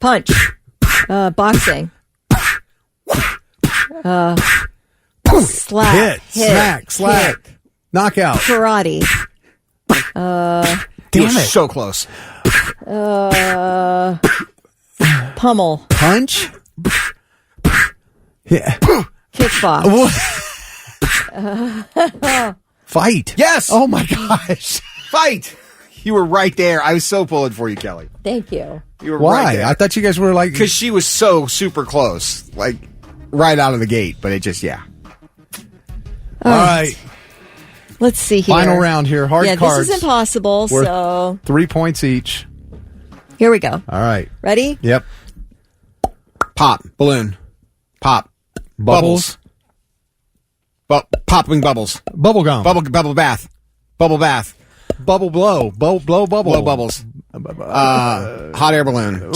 Punch. Boxing. Slap. Hit. Smack. Slap. Kick. Knockout. Karate. Damn it. So close. Pummel. Punch. Yeah. Kickbox. Fight. Yes. Oh, my gosh. Fight. You were right there. I was so pulling for you, Kelly. Thank you. You were Why? right there. I thought you guys were like... Because she was so super close. Like, right out of the gate. But it just, yeah. All right. Let's see here. Final round here. Hard cards. This is impossible, Worth so 3 points each. here we go. All right. Ready? Yep. Pop. Balloon. Pop. Bubbles. Popping bubbles. Bubble gum. Bubble bath. Bubble bath. Bubble blow. Blow bubble. Blow bubbles. Hot air balloon.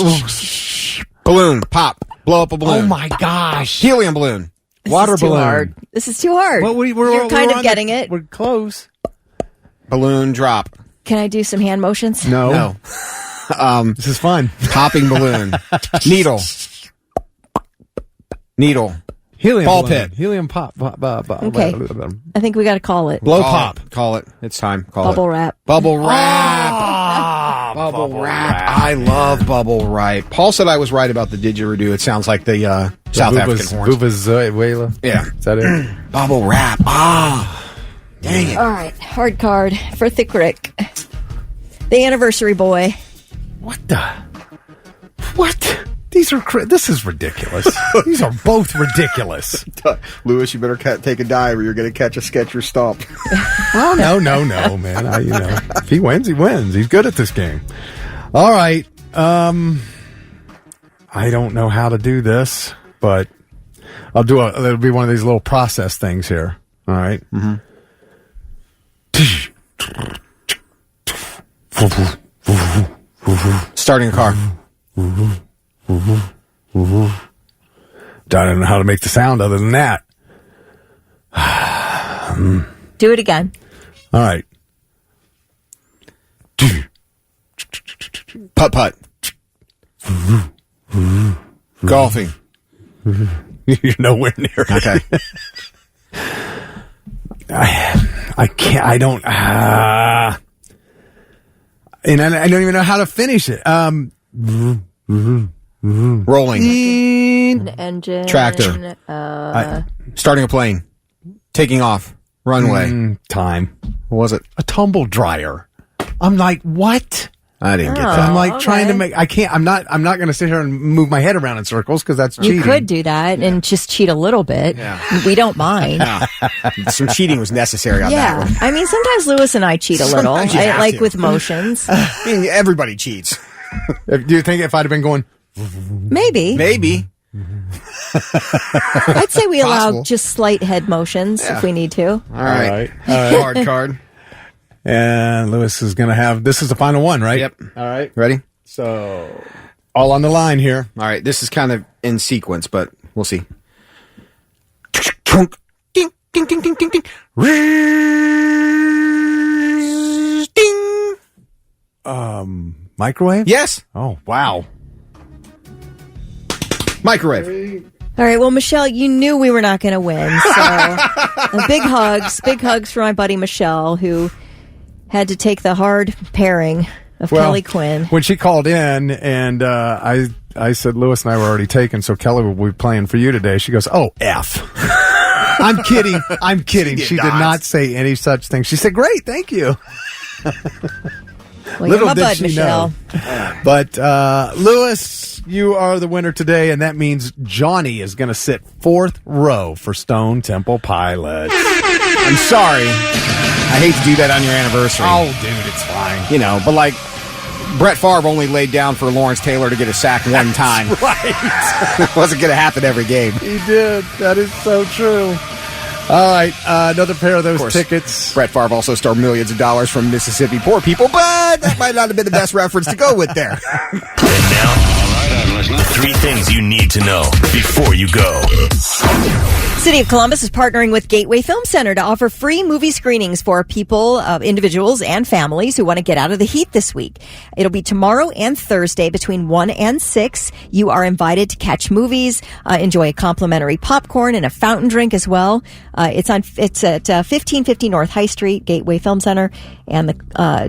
Balloon. Pop. Blow up a balloon. Oh, my gosh. Helium balloon. Water This is too balloon. hard. This is too hard. Well, You're kind of getting it. We're close. Balloon drop. Can I do some hand motions? No. This is fun. Popping balloon. Needle. Helium Ball balloon. pit. Helium pop. Okay. I think we got to call it. Blow Call pop. it. Call it. It's time. Call Bubble it. wrap. Bubble wrap. Bubble wrap. I love bubble wrap. Paul said I was right about the didgeridoo. It sounds like the South African horns. Vuvuzela. Yeah. Is that it? Bubble wrap. Dang it. All right. Hard card for Thick Rick. The anniversary boy. What? This is ridiculous. These are both ridiculous. Lewis, you better take a dive or you're going to catch a Skechers stomp. Oh, no, man. If he wins, he wins. He's good at this game. All right. I don't know how to do this, but it'll be one of these little process things here. All right. Mm-hmm. Starting a car. I don't know how to make the sound other than that. Do it again. All right. Putt. Golfing. You're nowhere near it. Okay. I can't. I don't. And I don't even know how to finish it. Rolling. An engine. Tractor. Starting a plane. Taking off. Runway. Time. What was it? A tumble dryer. I'm like, what? I didn't get Oh. that. I'm like okay. trying to make. I can't. I'm not going to sit here and move my head around in circles because that's cheating. You could do that and just cheat a little bit. Yeah. We don't mind. Some cheating was necessary on that Yeah. one. I mean, sometimes Lewis and I cheat a little. Sometimes you have Like to. with motions. I mean, everybody cheats. Do you think if I'd have been going, Maybe. Maybe. I'd say we allow Possible. just slight head motions if we need to. All right. Hard card. And Lewis is going to have, this is the final one, right? Yep. All right. Ready? So, all on the line here. All right. This is kind of in sequence, but we'll see. Ding, ding, ding, ding, ding, ding. Ding. Microwave? Yes. Oh, wow. Microwave. All right. Well, Michelle, you knew we were not going to win. So big hugs for my buddy Michelle, who had to take the hard pairing of Kelly Quinn. When she called in and I said, Lewis and I were already taken, so Kelly will be playing for you today. She goes, oh, F. I'm kidding. I'm kidding. She did not say any such thing. She said, great, thank you. Well, you're my bud, Michelle. But Lewis, you are the winner today, and that means Johnny is going to sit 4th row for Stone Temple Pilots. I'm sorry. I hate to do that on your anniversary. Oh, dude, it's fine. You know, but like Brett Favre only laid down for Lawrence Taylor to get a sack one time. Right. It wasn't going to happen every game. He did. That is so true. All right, another pair of those tickets. Brett Favre also stole millions of dollars from Mississippi poor people, but that might not have been the best reference to go with there. And now, all right, I'm listening. 3 things you need to know before you go. City of Columbus is partnering with Gateway Film Center to offer free movie screenings for people, individuals, and families who want to get out of the heat this week. It'll be tomorrow and Thursday between 1 and 6. You are invited to catch movies, enjoy a complimentary popcorn and a fountain drink as well. It's at 1550 North High Street, Gateway Film Center, and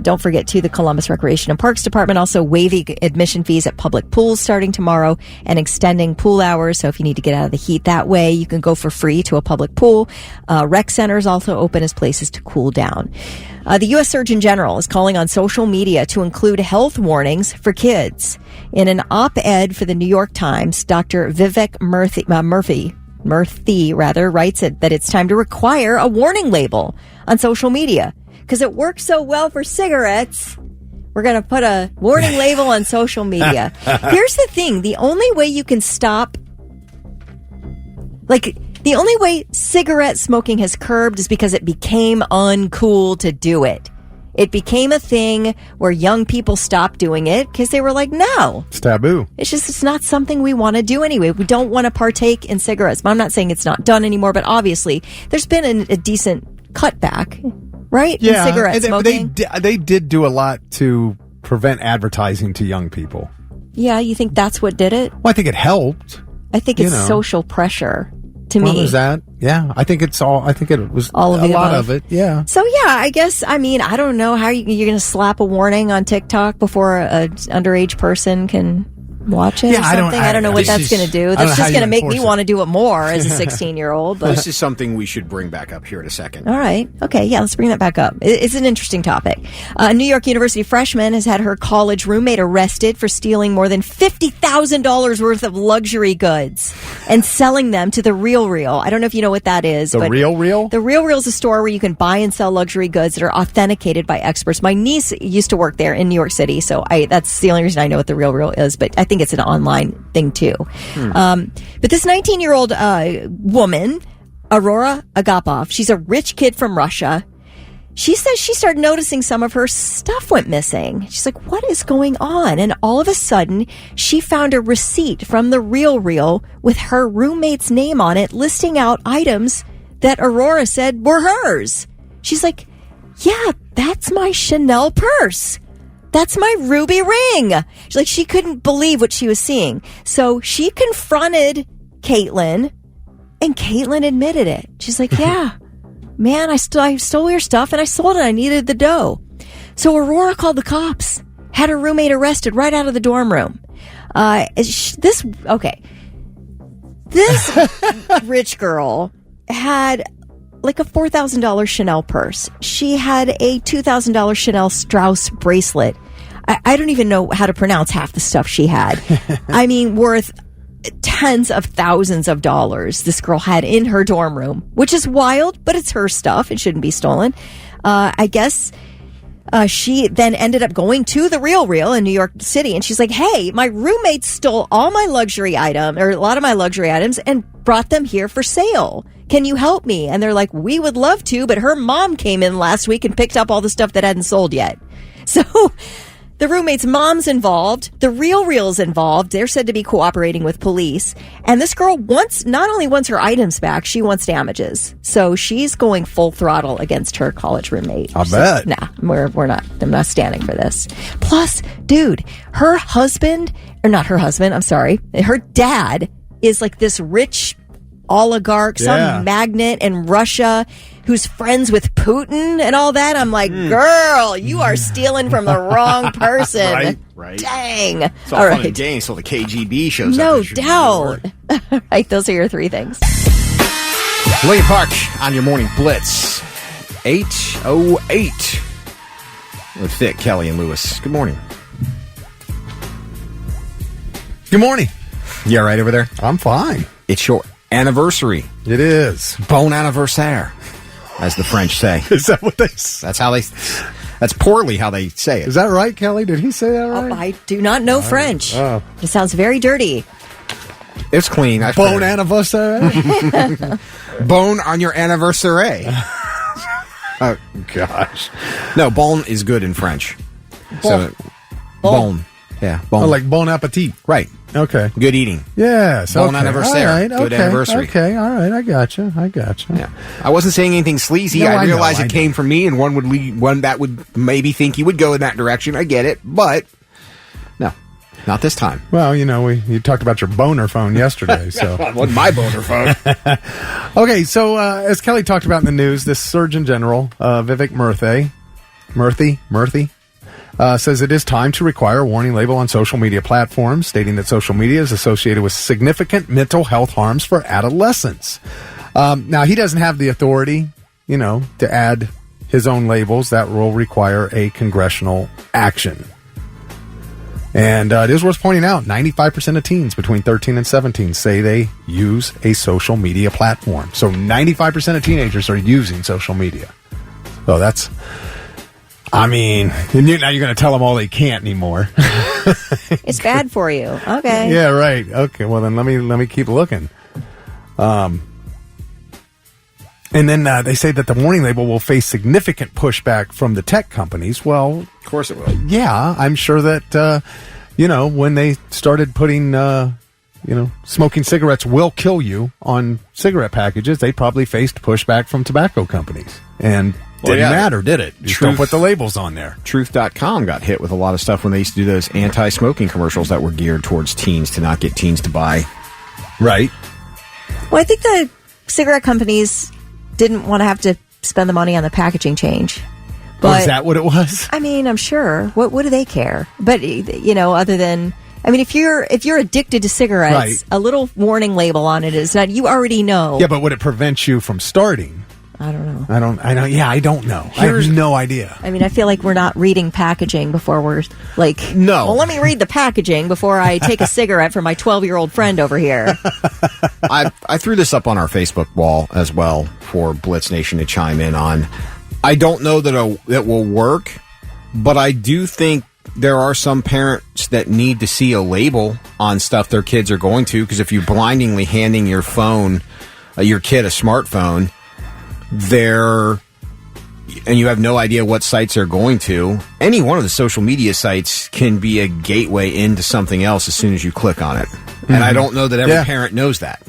don't forget too, the Columbus Recreation and Parks Department also waiving admission fees at public pools starting tomorrow and extending pool hours. So if you need to get out of the heat that way, you can go for free to a public pool. Rec centers also open as places to cool down. The U.S. Surgeon General is calling on social media to include health warnings for kids. In an op-ed for the New York Times, Dr. Vivek Murthy writes that it's time to require a warning label on social media because it works so well for cigarettes. We're going to put a warning label on social media. Here's the thing. The only way you can stop, the only way cigarette smoking has curbed is because it became uncool to do it. It became a thing where young people stopped doing it because they were like, no. It's taboo. It's not something we want to do anyway. We don't want to partake in cigarettes. I'm not saying it's not done anymore, but obviously there's been a decent cutback, right? Yeah, in cigarette smoking. They did do a lot to prevent advertising to young people. Yeah, you think that's what did it? Well, I think it helped. I think it's social pressure. To What me. was that? Yeah, I think it was all of a the lot above. of it. Yeah. So yeah, I guess, I don't know how you're going to slap a warning on TikTok before an underage person can watch it or something. I don't know what that's going to do. That's just going to make me want to do it more as a 16-year-old. But This is something we should bring back up here in a second. all right. Okay. Yeah, let's bring that back up. It's an interesting topic. A New York University freshman has had her college roommate arrested for stealing more than $50,000 worth of luxury goods and selling them to the Real Real. I don't know if you know what that is. The Real Real? The Real Real is a store where you can buy and sell luxury goods that are authenticated by experts. My niece used to work there in New York City, so that's the only reason I know what the Real Real is, but I think it's an online thing too. But this 19-year-old woman, Aurora Agapov, she's a rich kid from Russia. She says she started noticing some of her stuff went missing. She's like, what is going on? And all of a sudden, she found a receipt from the Real Real with her roommate's name on it, listing out items that Aurora said were hers. She's like, yeah, that's my Chanel purse. That's my ruby ring. She's like, she couldn't believe what she was seeing. So she confronted Caitlin, and Caitlin admitted it. She's like, yeah, man, I stole your stuff and I sold it. I needed the dough. So Aurora called the cops, had her roommate arrested right out of the dorm room. This rich girl had like a $4,000 Chanel purse. She had a $2,000 Chanel Strauss bracelet. I don't even know how to pronounce half the stuff she had. Worth tens of thousands of dollars this girl had in her dorm room, which is wild, but it's her stuff. It shouldn't be stolen. I guess she then ended up going to the Real in New York City, and she's like, hey, my roommate stole all my luxury items, or a lot of my luxury items, and brought them here for sale. Can you help me? And they're like, we would love to, but her mom came in last week and picked up all the stuff that hadn't sold yet. So the roommate's mom's involved. The Real's involved. They're said to be cooperating with police. And this girl not only wants her items back, she wants damages. So she's going full throttle against her college roommate. I bet. Nah, we're not. I'm not standing for this. Plus, dude, her husband, or not her husband, I'm sorry, her dad is like this rich oligarch, some magnate in Russia who's friends with Putin and all that. I'm like, girl, you are stealing from the wrong person. Right. Dang. It's all fun and games till the KGB shows up. No doubt. All right, those are your three things. William Park on your morning blitz. 8:08 with Thick, Kelly, and Lewis. Good morning. Good morning. You all right over there? I'm fine. It's your anniversary. It is. Bon anniversaire, as the French say. Is that what they say? That's poorly how they say it. Is that right, Kelly? Did he say that right? I do not know French. Oh. It sounds very dirty. It's clean. Bon anniversaire? Bon on your anniversary. Oh, gosh. No, bon is good in French. So, bon. Yeah, bon. Oh, like bon appetit. Right. Okay. Good eating. Yes. Bon anniversaire. All right. Good anniversary. Okay. All right. I gotcha. Yeah. I wasn't saying anything sleazy. No, I I realized know, it came from me, and one that would maybe think you would go in that direction. I get it, but no, not this time. Well, you talked about your boner phone yesterday, so It wasn't my boner phone. Okay. So as Kelly talked about in the news, this Surgeon General Vivek Murthy. Says it is time to require a warning label on social media platforms, stating that social media is associated with significant mental health harms for adolescents. Now, he doesn't have the authority, to add his own labels. That will require a congressional action. And it is worth pointing out, 95% of teens between 13 and 17 say they use a social media platform. So 95% of teenagers are using social media. So that's... now you're going to tell them all they can't anymore. It's bad for you. Okay. Yeah, right. Okay, well then let me keep looking. And then they say that the warning label will face significant pushback from the tech companies. Well, Of course it will. yeah, I'm sure that when they started putting smoking cigarettes will kill you on cigarette packages, they probably faced pushback from tobacco companies. And didn't matter, did it? Just don't put the labels on there. Truth.com got hit with a lot of stuff when they used to do those anti-smoking commercials that were geared towards teens to not get teens to buy. Right. Well, I think the cigarette companies didn't want to have to spend the money on the packaging change. But, is that what it was? I'm sure. What do they care? But, other than... if you're addicted to cigarettes, Right. a little warning label on it is that you already know. Yeah, but would it prevent you from starting? I don't know. I don't know. I have no idea. I feel like we're not reading packaging before we're like, No. Well, let me read the packaging before I take a cigarette from my 12-year-old friend over here. I threw this up on our Facebook wall as well for Blitz Nation to chime in on. I don't know that it will work, but I do think there are some parents that need to see a label on stuff their kids are going to, because if you're blindingly handing your kid a smartphone, and you have no idea what sites they're going to, any one of the social media sites can be a gateway into something else as soon as you click on it. Mm-hmm. And I don't know that every parent knows that.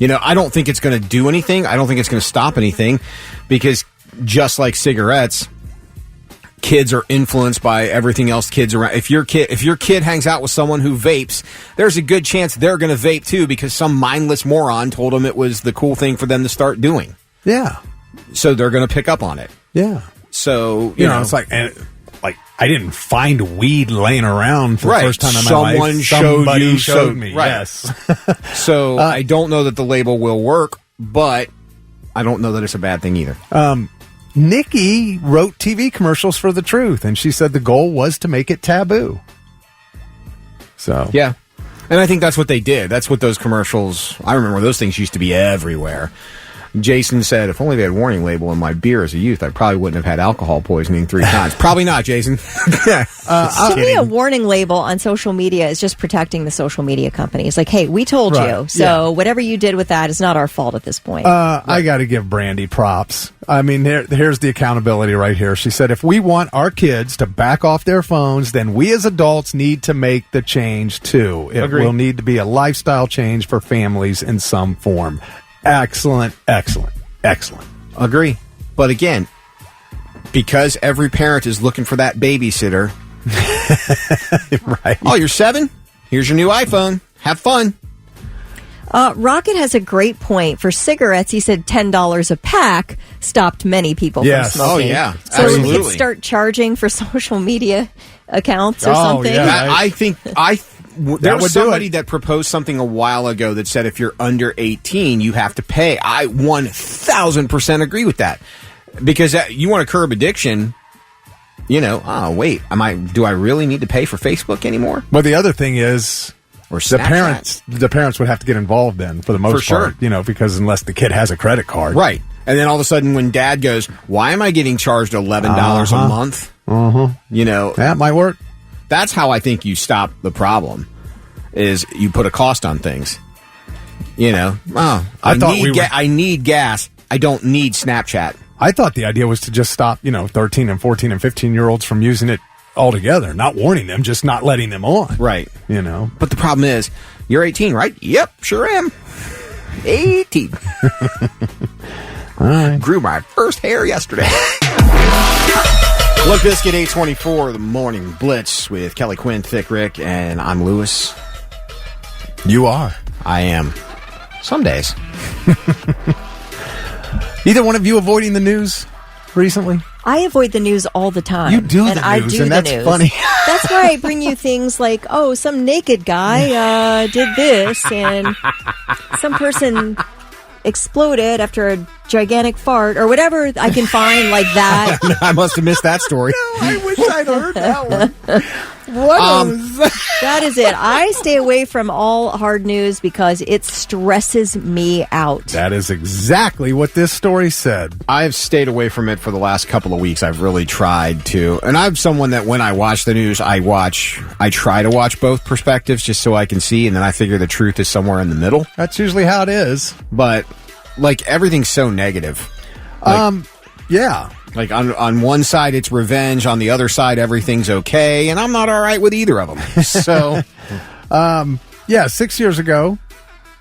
I don't think it's going to do anything. I don't think it's going to stop anything, because just like cigarettes, kids are influenced by everything else kids around. If your kid hangs out with someone who vapes, there's a good chance they're going to vape too, because some mindless moron told them it was the cool thing for them to start doing. Yeah. So they're going to pick up on it. Yeah. So, you know, it's like I didn't find weed laying around for the first time in my life. Somebody showed me. Right. Yes. So I don't know that the label will work, but I don't know that it's a bad thing either. Nikki wrote TV commercials for The Truth, and she said the goal was to make it taboo. So yeah. And I think that's what they did. That's what those commercials, I remember those things used to be everywhere. Jason said, if only they had warning label in my beer as a youth, I probably wouldn't have had alcohol poisoning 3 times. Probably not, Jason. To me, a warning label on social media is just protecting the social media companies. Like, hey, we told you, so whatever you did with that is not our fault at this point. I got to give Brandy props. I mean, here's the accountability right here. She said, if we want our kids to back off their phones, then we as adults need to make the change too. It will need to be a lifestyle change for families in some form. Excellent. Agree. But again, because every parent is looking for that babysitter. Right. Oh, you're 7? Here's your new iPhone. Have fun. Rocket has a great point. For cigarettes, he said $10 a pack stopped many people from smoking. Oh, yeah. So Absolutely. we could start charging for social media accounts or something. Yeah. I think there was somebody that proposed something a while ago that said if you're under 18, you have to pay. I 1,000% agree with that. Because you want to curb addiction, wait, do I really need to pay for Facebook anymore? But the other thing is, Or the Snapchat? parents would have to get involved then for the most part, because unless the kid has a credit card. Right. And then all of a sudden when dad goes, why am I getting charged $11 a month? That might work. That's how I think you stop the problem, is you put a cost on things. I need gas. I don't need Snapchat. I thought the idea was to just stop, 13 and 14 and 15-year-olds from using it altogether, not warning them, just not letting them on. Right. But the problem is, you're 18, right? Yep, sure am. 18. All right. Grew my first hair yesterday. Limp Bizkit 824, the morning blitz with Kelly Quinn, Thick Rick, and I'm Lewis. You are. I am. Some days. Either one of you avoiding the news recently? I avoid the news all the time. You do and the I news, do and the that's news. funny. That's why I bring you things like, some naked guy did this, and some person exploded after a gigantic fart, or whatever I can find like that. I must have missed that story. I wish I'd heard that one. That is it. I stay away from all hard news because it stresses me out. That is exactly what this story said. I've stayed away from it for the last couple of weeks. I've really tried to. And I'm someone that when I watch the news, I try to watch both perspectives just so I can see, and then I figure the truth is somewhere in the middle. That's usually how it is. But, everything's so negative. Yeah. Like, on one side, it's revenge. On the other side, everything's okay. And I'm not all right with either of them. So, 6 years ago,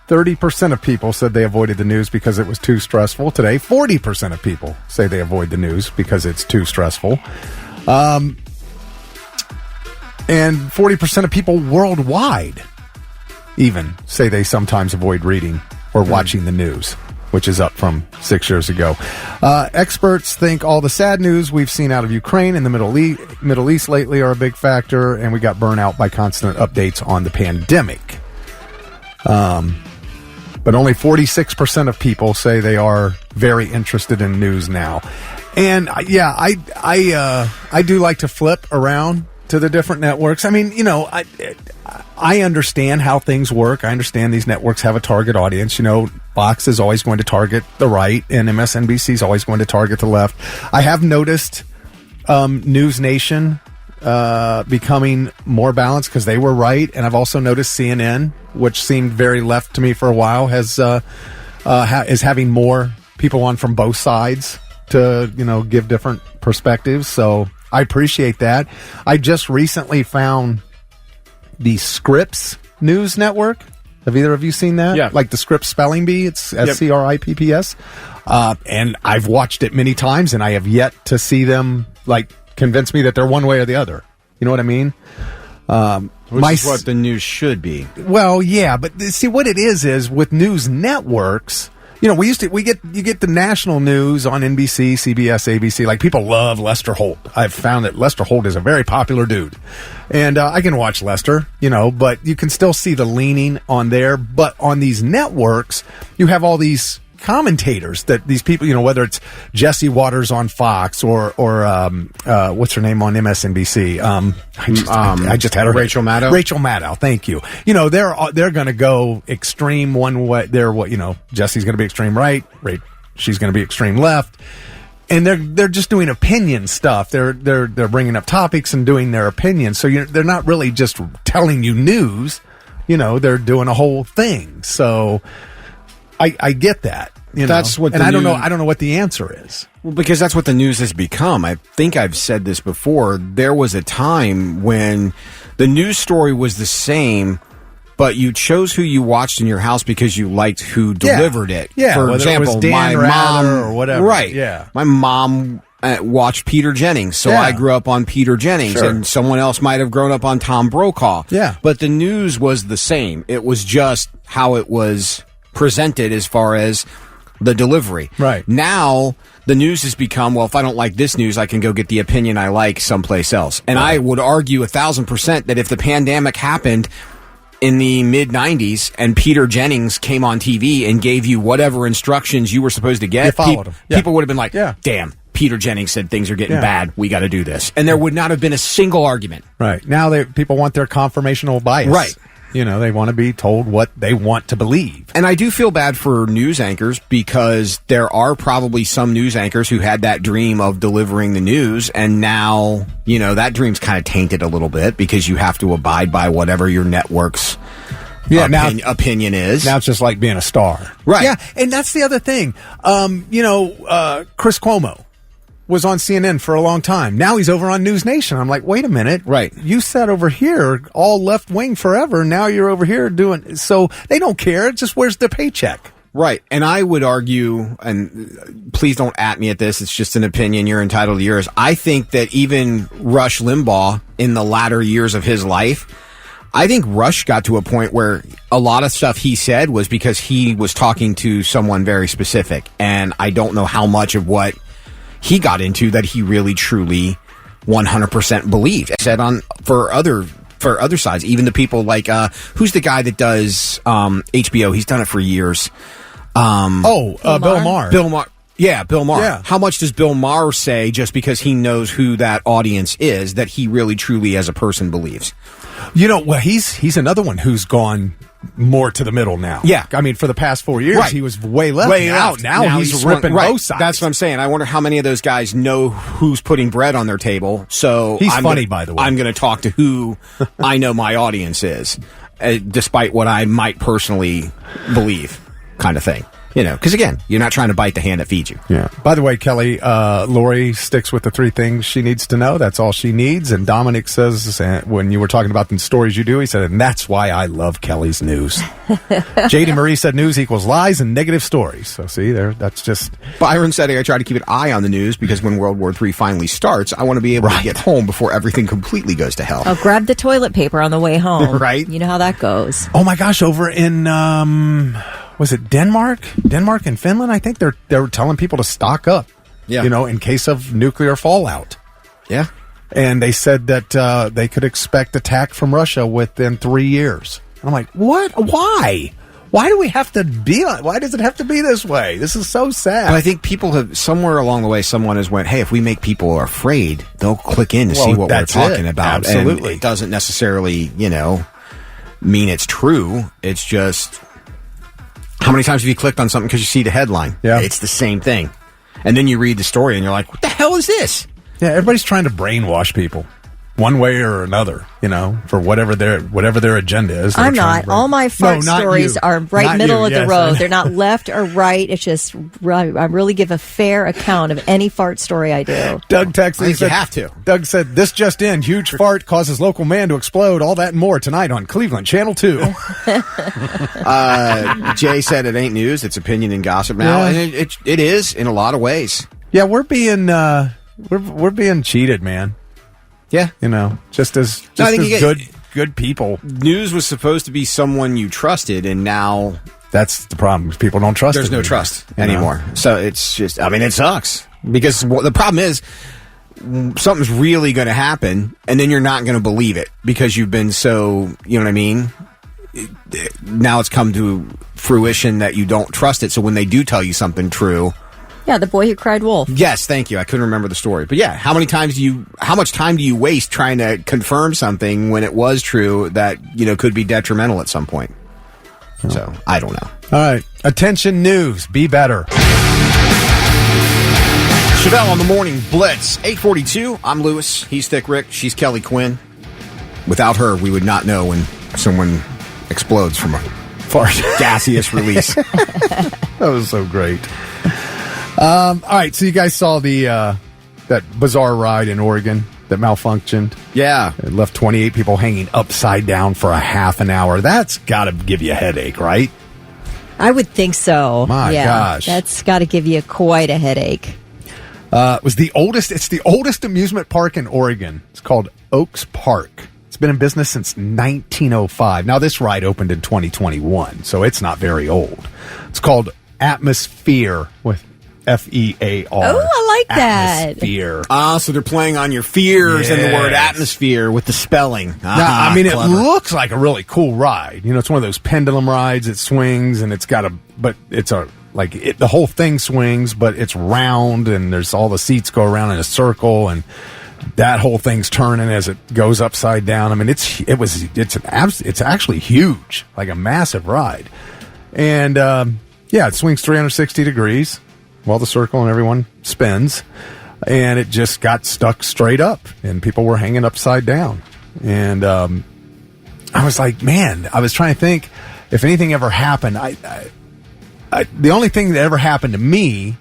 30% of people said they avoided the news because it was too stressful. Today, 40% of people say they avoid the news because it's too stressful. And 40% of people worldwide even say they sometimes avoid reading or watching the news, which is up from 6 years ago. Experts think all the sad news we've seen out of Ukraine and the Middle East lately are a big factor, and we got burnt out by constant updates on the pandemic. But only 46% of people say they are very interested in news now. And I do like to flip around to the different networks. I mean, I understand how things work. I understand these networks have a target audience. Fox is always going to target the right, and MSNBC is always going to target the left. I have noticed News Nation becoming more balanced because they were right, and I've also noticed CNN, which seemed very left to me for a while, is having more people on from both sides to give different perspectives. So I appreciate that. I just recently found the Scripps News Network. Have either of you seen that? Yeah. Like the Scripps spelling bee. It's SCRIPPS. And I've watched it many times, and I have yet to see them convince me that they're one way or the other. You know what I mean? which is what the news should be. Well, yeah, but see what it is with news networks. You get the national news on NBC, CBS, ABC. Like, people love Lester Holt. I've found that Lester Holt is a very popular dude. And I can watch Lester, but you can still see the leaning on there. But on these networks, you have all these commentators that these people, whether it's Jesse Waters on Fox or what's her name on MSNBC? I just had her. Rachel Maddow. Rachel Maddow, thank you. They're going to go extreme one way. Jesse's going to be extreme right. she's going to be extreme left. And they're just doing opinion stuff. They're bringing up topics and doing their opinion. So they're not really just telling you news. They're doing a whole thing. So I get that. That's what, and I don't know what the answer is. Well, because that's what the news has become. I think I've said this before. There was a time when the news story was the same, but you chose who you watched in your house because you liked who delivered it. Yeah, for example, it was Dan my Rather mom or whatever. Right. Yeah, my mom watched Peter Jennings, so I grew up on Peter Jennings, and someone else might have grown up on Tom Brokaw. Yeah, but the news was the same. It was just how it was presented as far as the delivery. Right. Now, the news has become, well, if I don't like this news, I can go get the opinion I like someplace else. And I would argue 1,000% that if the pandemic happened in the mid-'90s and Peter Jennings came on TV and gave you whatever instructions you were supposed to get, people would have been like, damn, Peter Jennings said things are getting bad. We got to do this. And there would not have been a single argument. Right. Now people want their confirmational bias. Right. They want to be told what they want to believe. And I do feel bad for news anchors because there are probably some news anchors who had that dream of delivering the news, and now, that dream's kind of tainted a little bit because you have to abide by whatever your network's opinion is. Now it's just like being a star. Right. Yeah, and that's the other thing. Chris Cuomo was on CNN for a long time. Now he's over on News Nation. I'm like, wait a minute. Right. You sat over here all left wing forever. Now you're over here doing... So they don't care. It's just where's their paycheck? Right. And I would argue, and please don't at me at this, it's just an opinion. You're entitled to yours. I think that even Rush Limbaugh, in the latter years of his life, I think Rush got to a point where a lot of stuff he said was because he was talking to someone very specific. And I don't know how much of what he got into that he really truly 100% believed. I said for other sides, even the people like who's the guy that does HBO? He's done it for years. Bill Maher. Bill Maher. Yeah, Bill Maher. Yeah. How much does Bill Maher say just because he knows who that audience is that he really truly as a person believes? He's another one who's gone more to the middle now. Yeah. I mean, for the past 4 years, he was way left. Now he's ripping both sides. That's what I'm saying. I wonder how many of those guys know who's putting bread on their table. So he's funny, by the way. I'm going to talk to who I know my audience is, despite what I might personally believe, kind of thing. Because again, you're not trying to bite the hand that feeds you. Yeah. By the way, Kelly, Lori sticks with the 3 things she needs to know. That's all she needs. And Dominic says, when you were talking about the stories you do, he said, and that's why I love Kelly's news. JD Marie said news equals lies and negative stories. So see there, that's just... Byron said I try to keep an eye on the news because when World War III finally starts, I want to be able to get home before everything completely goes to hell. Oh, grab the toilet paper on the way home. Right. You know how that goes. Oh my gosh, over in... was it Denmark and Finland? I think they were telling people to stock up, in case of nuclear fallout. Yeah. And they said that they could expect attack from Russia within 3 years. I'm like, what? Why? Why do we have to be? Why does it have to be this way? This is so sad. But I think people have, somewhere along the way, someone has went, hey, if we make people afraid, they'll click in to see what we're talking about. Absolutely. And it doesn't necessarily, mean it's true. It's just... How many times have you clicked on something because you see the headline? Yeah. It's the same thing. And then you read the story and you're like, what the hell is this? Yeah, everybody's trying to brainwash people one way or another, for whatever their agenda is. I'm not. All my fart stories are right middle of the road. They're not left or right. It's just I really give a fair account of any fart story I do. Doug texted. I think you have to. Doug said, this just in, huge fart causes local man to explode. All that and more tonight on Cleveland Channel 2. Jay said it ain't news. It's opinion and gossip now. Yeah. And it is in a lot of ways. Yeah, we're being cheated, man. Yeah. Just as good people. News was supposed to be someone you trusted, and now... That's the problem. People don't trust There's no trust anymore. So it's just... it sucks. Because the problem is, something's really going to happen, and then you're not going to believe it, because you've been so... You know what I mean? Now it's come to fruition that you don't trust it, so when they do tell you something true... Yeah, the boy who cried wolf. Yes, thank you. I couldn't remember the story. But yeah, how much time do you waste trying to confirm something when it was true that, could be detrimental at some point? So, I don't know. All right. Attention news. Be better. Chevelle on the morning blitz. 8:42. I'm Lewis. He's Thick Rick. She's Kelly Quinn. Without her, we would not know when someone explodes from a fart gaseous release. That was so great. All right, so you guys saw the that bizarre ride in Oregon that malfunctioned. Yeah. It left 28 people hanging upside down for a half an hour. That's got to give you a headache, right? I would think so. My gosh. That's got to give you quite a headache. It was the oldest. It's the oldest amusement park in Oregon. It's called Oaks Park. It's been in business since 1905. Now, this ride opened in 2021, so it's not very old. It's called Atmosphere with F-E-A-R. Oh, I like that. Atmosphere. So they're playing on your fears and the word atmosphere with the spelling. Now, I mean, clever. it looks like a really cool ride. You know, it's one of those pendulum rides. It swings, and it's got the whole thing swings, but it's round, and there's all the seats go around in a circle, and that whole thing's turning as it goes upside down. I mean, it's actually huge, like a massive ride, and it swings 360 degrees while the circle and everyone spins, and it just got stuck straight up, and people were hanging upside down, and I was like, man, I was trying to think if anything ever happened. The only thing that ever happened to me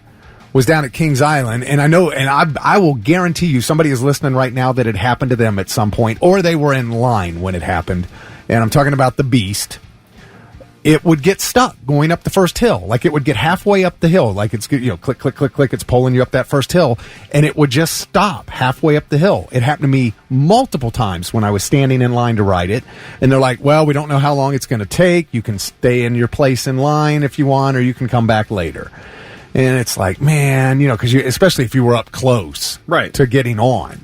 was down at Kings Island, and I will guarantee you somebody is listening right now that it happened to them at some point, or they were in line when it happened, and I'm talking about the Beast. It would get stuck going up the first hill. Like, it would get halfway up the hill, like it's, click, click, click, click, it's pulling you up that first hill, and it would just stop halfway up the hill. It happened to me multiple times when I was standing in line to ride it, and they're like, well, we don't know how long it's going to take. You can stay in your place in line if you want, or you can come back later. And it's like, man, because especially if you were up close to getting on.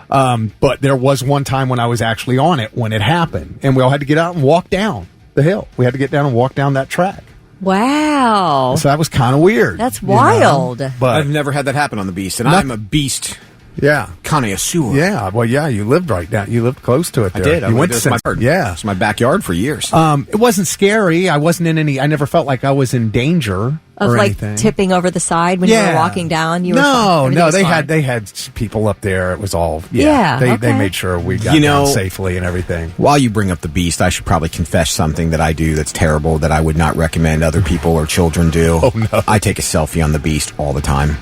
But there was one time when I was actually on it when it happened, and we all had to get out and walk down the hill. We had to get down and walk down that track. Wow. So that was kind of weird. That's wild. But I've never had that happen on the Beast, and I'm a Beast connoisseur. Yeah. Well, yeah, you lived right down. You lived close to it there. I did. You went to my yard. Yeah. It's my backyard for years. It wasn't scary. I wasn't in any. I never felt like I was in danger of or like anything. Tipping over the side when you were walking down. You were fine. No. Was They fine. had people up there. It was all okay. They made sure we got down safely and everything. While you bring up the Beast, I should probably confess something that I do that's terrible that I would not recommend other people or children do. Oh no! I take a selfie on the Beast all the time.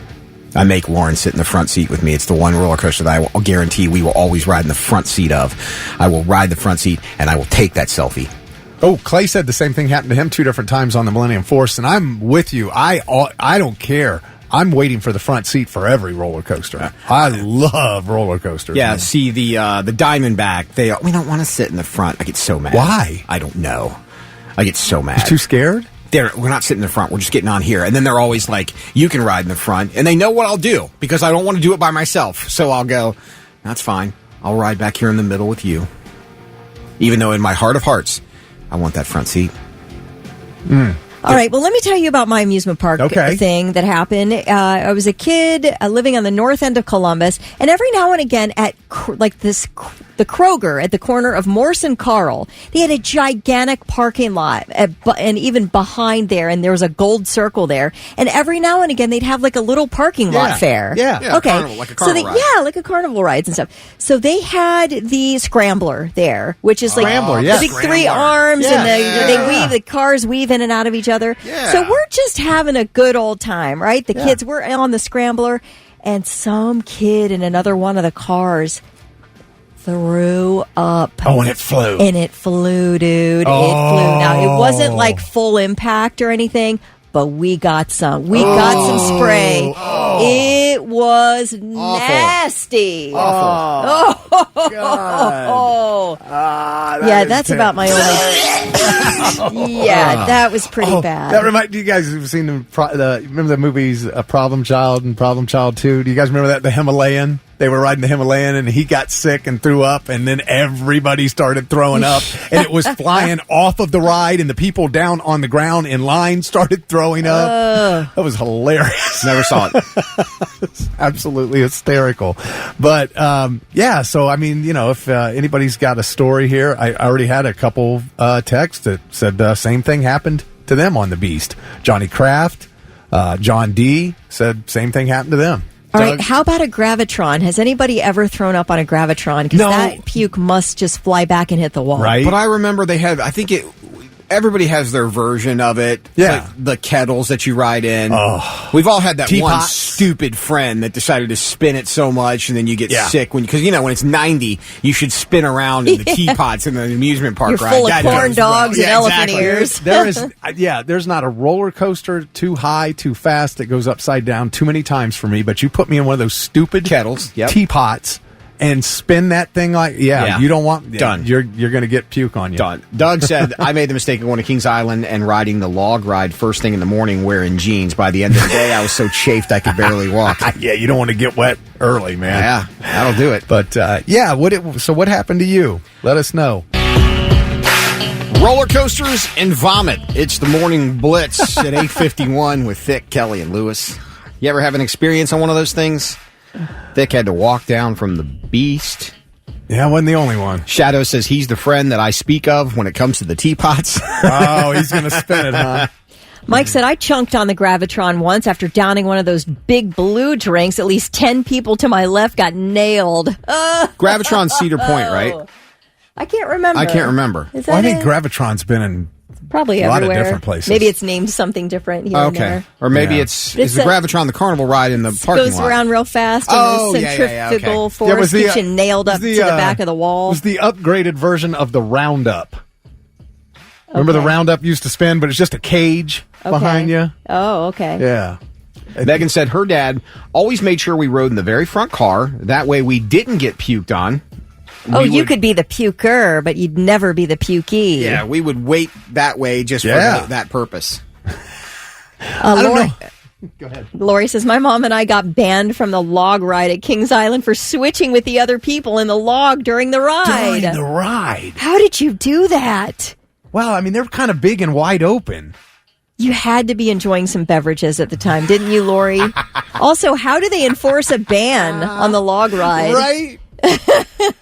I make Lauren sit in the front seat with me. It's the one roller coaster that I will guarantee we will always ride in the front seat of. I will ride the front seat, and I will take that selfie. Oh, Clay said the same thing happened to him 2 different times on the Millennium Force, and I'm with you. I don't care. I'm waiting for the front seat for every roller coaster. I love roller coasters. Yeah, man. see, the Diamondback, we don't want to sit in the front. I get so mad. Why? I don't know. I get so mad. You're too scared? We're not sitting in the front. We're just getting on here. And then they're always like, you can ride in the front. And they know what I'll do because I don't want to do it by myself. So I'll go, that's fine. I'll ride back here in the middle with you. Even though in my heart of hearts, I want that front seat. All right, well, let me tell you about my amusement park thing that happened. I was a kid living on the north end of Columbus, and every now and again at the Kroger at the corner of Morse and Carl, they had a gigantic parking lot, and even behind there, and there was a gold circle there, and every now and again they'd have like a little parking lot fair. Yeah. Okay. Like a carnival ride. Like a carnival rides and stuff. So they had the Scrambler there, which is like Scrambler, the big 3 arms, and they weave, the cars weave in and out of each other. Yeah. So we're just having a good old time, right? The kids were on the Scrambler, and some kid in another one of the cars threw up. Oh, and it flew. And it flew, dude. Oh. It flew. Now, it wasn't like full impact or anything, but we got some. We got some spray. It was nasty. Awful. Oh. That is that's terrible. about my only. That was pretty bad. That reminds you guys have seen remember the movies Problem Child and Problem Child 2? Do you guys remember that? The Himalayan? They were riding the Himalayan, and he got sick and threw up, and then everybody started throwing up, and it was flying off of the ride, and the people down on the ground in line started throwing up. That was hilarious. Never saw it. It's absolutely hysterical. But, so, I mean, if anybody's got a story here, I already had a couple texts that said the same thing happened to them on the Beast. Johnny Kraft, John D. said same thing happened to them. All right, how about a Gravitron? Has anybody ever thrown up on a Gravitron? Because that puke must just fly back and hit the wall. Right. But I remember they had, I think everybody has their version of it. It's Yeah. like the kettles that you ride in. Oh. We've all had that one Teapots. stupid friend that decided to spin it so much and then you get Yeah. sick. Because, when it's 90, you should spin around in the teapots in the amusement park You're ride. full of That corn does dogs well. and elephant ears. There's not a roller coaster too high, too fast that goes upside down too many times for me. But you put me in one of those stupid Kettles, yep. teapots and spin that thing you don't want Done. You're going to get puke on you. Done. Doug said, I made the mistake of going to Kings Island and riding the log ride first thing in the morning wearing jeans. By the end of the day, I was so chafed I could barely walk. Yeah, you don't want to get wet early, man. Yeah, that'll do it. But so what happened to you? Let us know. Roller coasters and vomit. It's the morning blitz at 8:51 with Thick, Kelly, and Lewis. You ever have an experience on one of those things? Thick had to walk down from the beast. Yeah, I wasn't the only one. Shadow says he's the friend that I speak of when it comes to the teapots. Oh, he's going to spin it, huh? Mike said, I chunked on the Gravitron once after downing one of those big blue drinks. At least 10 people to my left got nailed. Gravitron Cedar Point, right? I can't remember. I can't remember. Is that Well, I think it? Gravitron's been in Probably a lot of everywhere. different places. Maybe it's named something different here and Okay. there. Or maybe Yeah. it's It's the a- Gravitron, the carnival ride in the parking Goes lot. around real fast, and Oh, the yeah, centrifugal okay. force keeps you nailed up to the back of the It wall. was the upgraded version of the Roundup. Remember the Roundup used to spin, but it's just a cage behind you? Oh, okay. Yeah. Megan said her dad always made sure we rode in the very front car. That way we didn't get puked on. Oh, you could be the puker, but you'd never be the pukey. Yeah, we would wait that way just for that purpose. Lori, go ahead. Lori says, my mom and I got banned from the log ride at Kings Island for switching with the other people in the log during the ride. During the ride. How did you do that? Well, I mean, they're kind of big and wide open. You had to be enjoying some beverages at the time, didn't you, Lori? Also, how do they enforce a ban on the log ride? Right?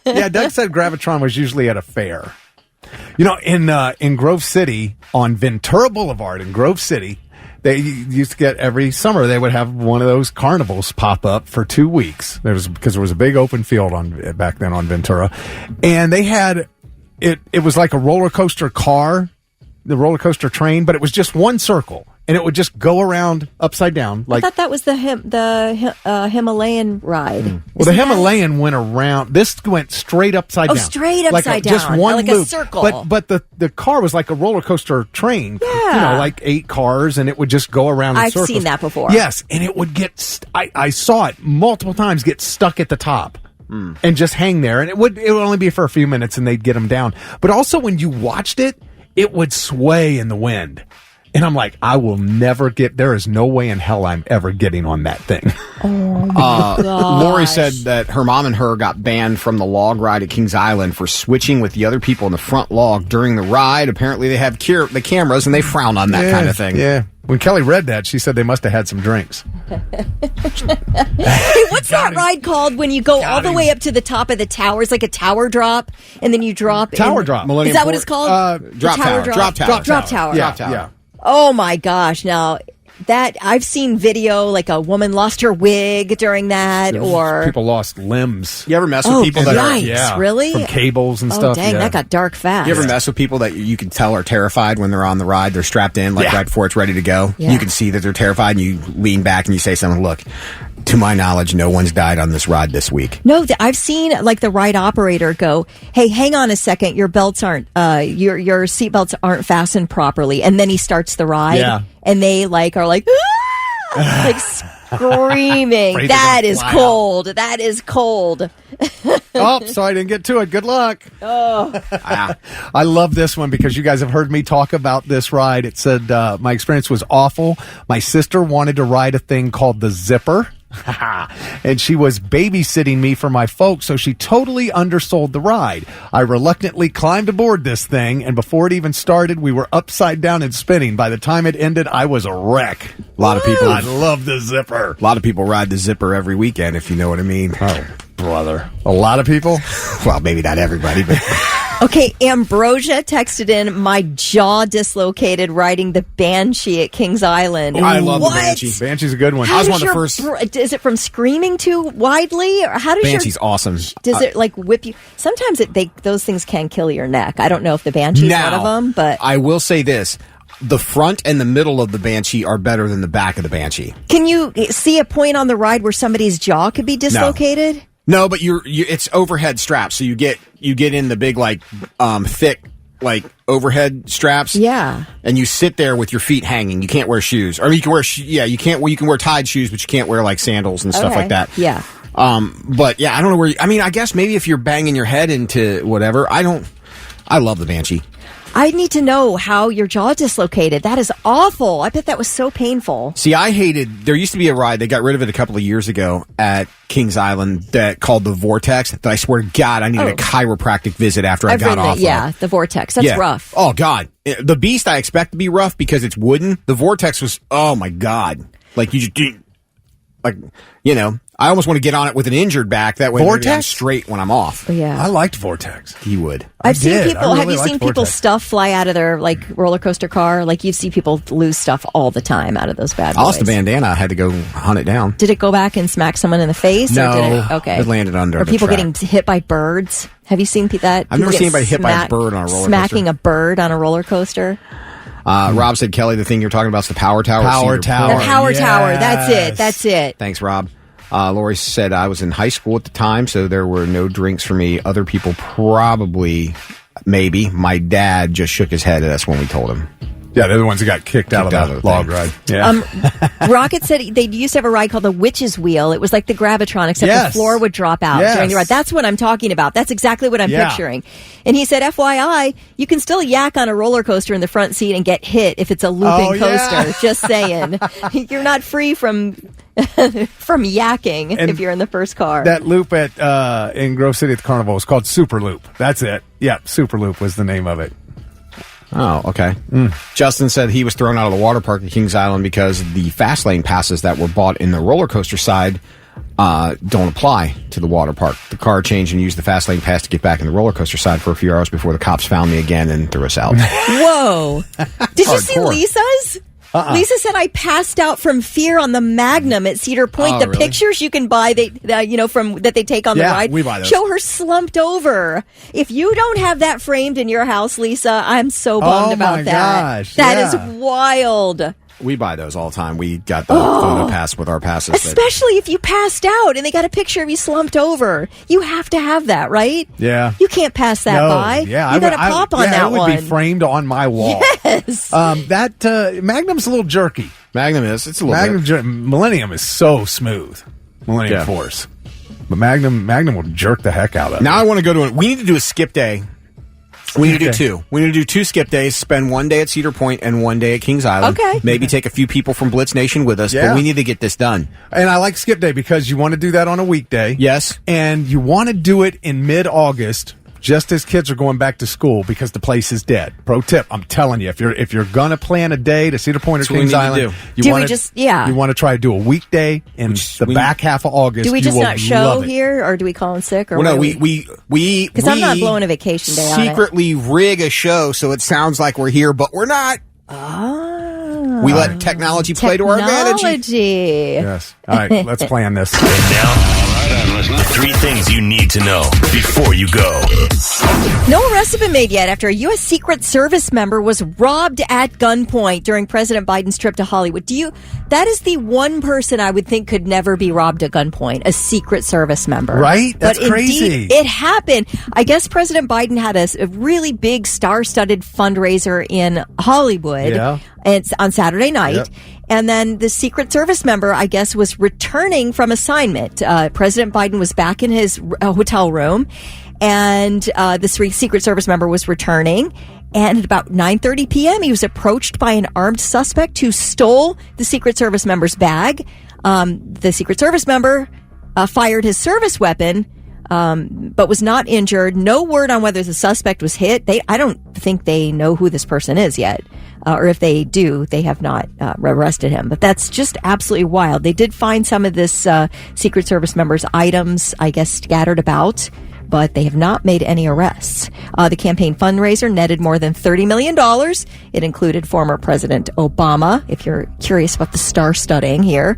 Yeah, Doug said Gravitron was usually at a fair. You know, in Grove City, on Ventura Boulevard in Grove City, they used to get every summer, they would have one of those carnivals pop up for 2 weeks. Because there was a big open field back then on Ventura. And they had, it was like a roller coaster car, the roller coaster train, but it was just one circle. And it would just go around upside down. I thought that was the Himalayan ride. Well, the Himalayan went around. This went straight upside down. Oh, straight upside down. Just one like loop. a circle. But the car was like a roller coaster train. Yeah. You know, like 8 cars, and it would just go around in I've circles. seen that before. Yes, and it would get. I saw it multiple times get stuck at the top. And just hang there, and it would only be for a few minutes, and they'd get them down. But also, when you watched it, it would sway in the wind. And I'm like, I will never there is no way in hell I'm ever getting on that thing. Lori said that her mom and her got banned from the log ride at Kings Island for switching with the other people in the front log during the ride. Apparently they have the cameras and they frown on that kind of thing. Yeah. When Kelly read that, she said they must have had some drinks. Hey, what's that ride called when you go all the way up to the top of the tower? It's like a tower drop, and then you drop. Tower drop. Is that what it's called? Drop tower. Drop tower. Drop tower. Yeah. Oh my gosh! Now that I've seen video, like a woman lost her wig during that, or people lost limbs. You ever mess with people that are... yikes, really? From cables and stuff. Dang, yeah. that got dark fast. You ever mess with people that you can tell are terrified when they're on the ride? They're strapped in, right before it's ready to go. Yeah. You can see that they're terrified, and you lean back and you say something. Look, to my knowledge, no one's died on this ride this week. No, I've seen like the ride operator go, "Hey, hang on a second, your belts aren't, your seat belts aren't fastened properly," and then he starts the ride, and they are like, like screaming. That is cold. That is cold. Oh, so I didn't get to it. Good luck. I love this one because you guys have heard me talk about this ride. It said my experience was awful. My sister wanted to ride a thing called the Zipper. And she was babysitting me for my folks, so she totally undersold the ride. I reluctantly climbed aboard this thing, and before it even started, we were upside down and spinning. By the time it ended, I was a wreck. A lot of people... I love the Zipper. A lot of people ride the Zipper every weekend, if you know what I mean. Oh, brother. A lot of people? Well, maybe not everybody, but... Okay, Ambrosia texted in, my jaw dislocated riding the Banshee at Kings Island. I love What? the Banshee. Banshee's a good one. How was does one of the your first- Is it from screaming too widely? Or how does Banshee's awesome. Does it like whip you? Sometimes those things can kill your neck. I don't know if the Banshee's one of them, but I will say this. The front and the middle of the Banshee are better than the back of the Banshee. can you see a point on the ride where somebody's jaw could be dislocated? No, but it's overhead straps, so you get in the big like thick like overhead straps. Yeah. And you sit there with your feet hanging. You can't wear shoes, or you can wear you can't. Well, you can wear tied shoes, but you can't wear like sandals and stuff Okay. like that. Yeah. But yeah, I don't know where. I guess maybe if you're banging your head into whatever. I love the Banshee. I need to know how your jaw dislocated. That is awful. I bet that was so painful. See, there used to be a ride, they got rid of it a couple of years ago at Kings Island that called the Vortex, that I swear to God, I needed a chiropractic visit after I got ridden off it, yeah, of. the Vortex. That's rough. Oh, God. The Beast I expect to be rough because it's wooden. The Vortex was, oh, my God. Like, I almost want to get on it with an injured back. That way maybe I'm straight when I'm off. Yeah. I liked Vortex. He would. I've seen did. people. I Have really you seen liked people's Vortex. stuff fly out of their like roller coaster car? Like you see people lose stuff all the time out of those bad boys. I lost the bandana. I had to go hunt it down. Did it go back and smack someone in the face? No. Or did it, okay. It landed under Or the people track. getting hit by birds? Have you seen that? I've never People seen get anybody hit by a bird on a roller coaster. Smacking a bird on a roller coaster. Rob said, Kelly, the thing you're talking about is the Power Tower. Power Cedar Tower. The Point. Power Tower. yes. That's it. Thanks, Rob. Lori said, I was in high school at the time, so there were no drinks for me. Other people probably, maybe. My dad just shook his head at us when we told him. Yeah, they're the ones that got kicked out of the log thing. ride. Yeah. Rocket said they used to have a ride called the Witch's Wheel. It was like the Gravitron, except Yes. the floor would drop out Yes. during the ride. That's what I'm talking about. That's exactly what I'm Yeah. picturing. And he said, FYI, you can still yak on a roller coaster in the front seat and get hit if it's a looping Oh, yeah. coaster. Just saying. You're not free from yakking And if you're in the first car. That loop at in Grove City at the Carnival was called Super Loop. That's it. Yeah, Super Loop was the name of it. Oh, okay. Justin said he was thrown out of the water park at Kings Island because the fast lane passes that were bought in the roller coaster side don't apply to the water park. The car changed and used the fast lane pass to get back in the roller coaster side for a few hours before the cops found me again and threw us out. Whoa. Did you see Hardcore. Lisa's? Lisa said I passed out from fear on the Magnum at Cedar Point. Oh, the really? pictures you can buy, that they take on the Yeah, ride, we buy those. show her slumped over. If you don't have that framed in your house, Lisa, I'm so bummed Oh, about my that. gosh, That is yeah. wild. We buy those all the time. We got the photo pass with our passes. Especially if you passed out and they got a picture of you slumped over. You have to have that, right? Yeah. You can't pass that by. Yeah, you got to pop on that it would one. be framed on my wall. Yes. That Magnum's a little jerky. Magnum is. It's a little bit. Millennium is so smooth. Millennium Yeah. Force. But Magnum will jerk the heck out of it. Now I want to go to we need to do a skip day. We need to do Okay. two. We need to do 2 skip days, spend one day at Cedar Point and one day at Kings Island. Okay. Maybe take a few people from Blitz Nation with us, Yeah. but we need to get this done. And I like skip day because you want to do that on a weekday. Yes. And you want to do it in mid-August, just as kids are going back to school because the place is dead. Pro tip, I'm telling you, if you're gonna plan a day to Cedar Point or That's what we Kings need to Island, do. Do we just- yeah. you want to try to do a weekday in the we- back half of August. Do we You just will not show love it. here, or do we call in sick? Or Well, no, what do we Because I'm not blowing a vacation day on it. secretly rig a show so it sounds like we're here, but we're not. Oh. We let technology play to our advantage. Technology. Yes. All right, let's plan this. And now, the 3 things you need to know before you go. No arrests have been made yet after a U.S. Secret Service member was robbed at gunpoint during President Biden's trip to Hollywood. That is the one person I would think could never be robbed at gunpoint, a Secret Service member. Right? That's but crazy. Indeed, it happened. I guess President Biden had a really big star-studded fundraiser in Hollywood. Yeah. And it's on Saturday night. Yep. And then the Secret Service member, I guess, was returning from assignment. President Biden was back in his hotel room, and the Secret Service member was returning. And at about 9:30 p.m., he was approached by an armed suspect who stole the Secret Service member's bag. The Secret Service member fired his service weapon, but was not injured. No word on whether the suspect was hit. I don't think they know who this person is yet. Or if they do, they have not arrested him. But that's just absolutely wild. They did find some of this Secret Service member's items, I guess, scattered about but they have not made any arrests. The campaign fundraiser netted more than $30 million. It included former President Obama, if you're curious about the star-studding here,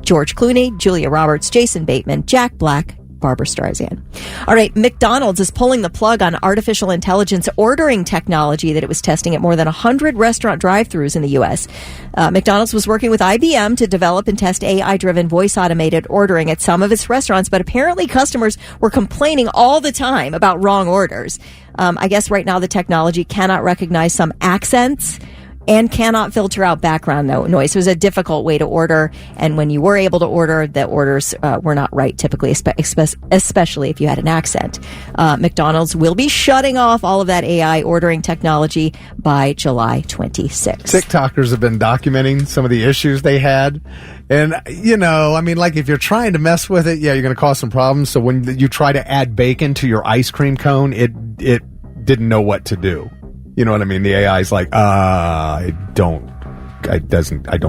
George Clooney, Julia Roberts, Jason Bateman, Jack Black, Barbara Streisand. All right, McDonald's is pulling the plug on artificial intelligence ordering technology that it was testing at more than 100 restaurant drive-thrus in the U.S. McDonald's was working with IBM to develop and test AI-driven voice-automated ordering at some of its restaurants, but apparently customers were complaining all the time about wrong orders. I guess right now the technology cannot recognize some accents and cannot filter out background noise. It was a difficult way to order, and when you were able to order, the orders were not right typically, especially if you had an accent. McDonald's will be shutting off all of that AI ordering technology by July 26th. TikTokers have been documenting some of the issues they had. And, like if you're trying to mess with it, yeah, you're going to cause some problems. So when you try to add bacon to your ice cream cone, it didn't know what to do. You know what I mean? The AI is like, I don't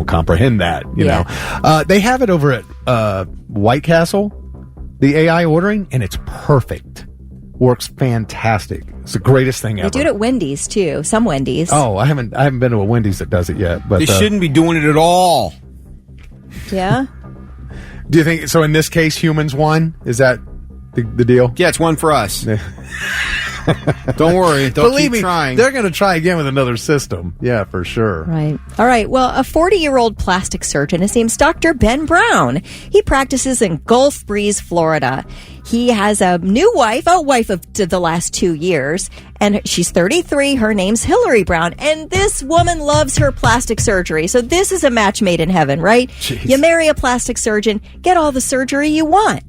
comprehend that, you know. They have it over at White Castle, the AI ordering, and it's perfect. Works fantastic. It's the greatest thing ever. They do it at Wendy's, too. Some Wendy's. Oh, I haven't been to a Wendy's that does it yet. But they shouldn't be doing it at all. Yeah? Do you think, so in this case, humans won? Is that the deal? Yeah, it's one for us. Don't worry. Believe keep trying. They're going to try again with another system. Yeah, for sure. Right. All right. Well, a 40-year-old plastic surgeon, his name's Dr. Ben Brown. He practices in Gulf Breeze, Florida. He has a new wife, of the last 2 years, and she's 33. Her name's Hillary Brown, and this woman loves her plastic surgery. So this is a match made in heaven, right? Jeez. You marry a plastic surgeon, get all the surgery you want.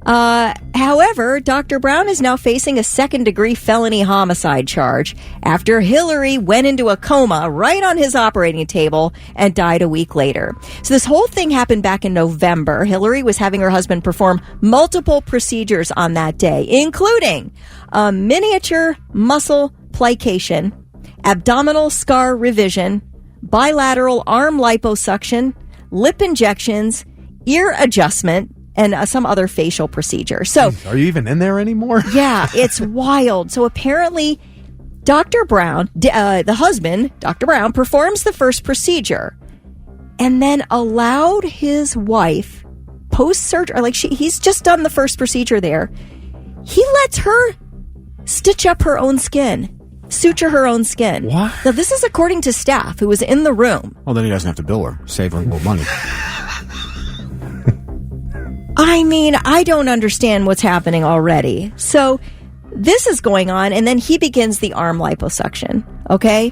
However, Dr. Brown is now facing a second-degree felony homicide charge after Hillary went into a coma right on his operating table and died a week later. So this whole thing happened back in November. Hillary was having her husband perform multiple procedures on that day, including a miniature muscle plication, abdominal scar revision, bilateral arm liposuction, lip injections, ear adjustment, and some other facial procedure. So, are you even in there anymore? Yeah, it's wild. So apparently, Dr. Brown, the husband, Dr. Brown, performs the first procedure and then allowed his wife post-surgery, he's just done the first procedure there. He lets her stitch up her own skin, suture her own skin. What? Now, this is according to staff who was in the room. Well, then he doesn't have to bill her. Save a little money. I mean, I don't understand what's happening already. So this is going on, and then he begins the arm liposuction, okay?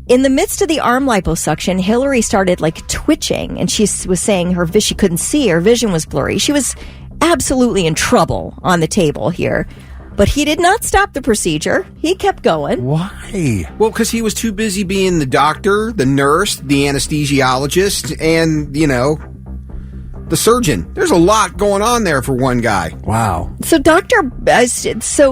In the midst of the arm liposuction, Hillary started, twitching, and she was saying she couldn't see, her vision was blurry. She was absolutely in trouble on the table here. But he did not stop the procedure. He kept going. Why? Well, because he was too busy being the doctor, the nurse, the anesthesiologist, and, the surgeon. There's a lot going on there for one guy. Wow. So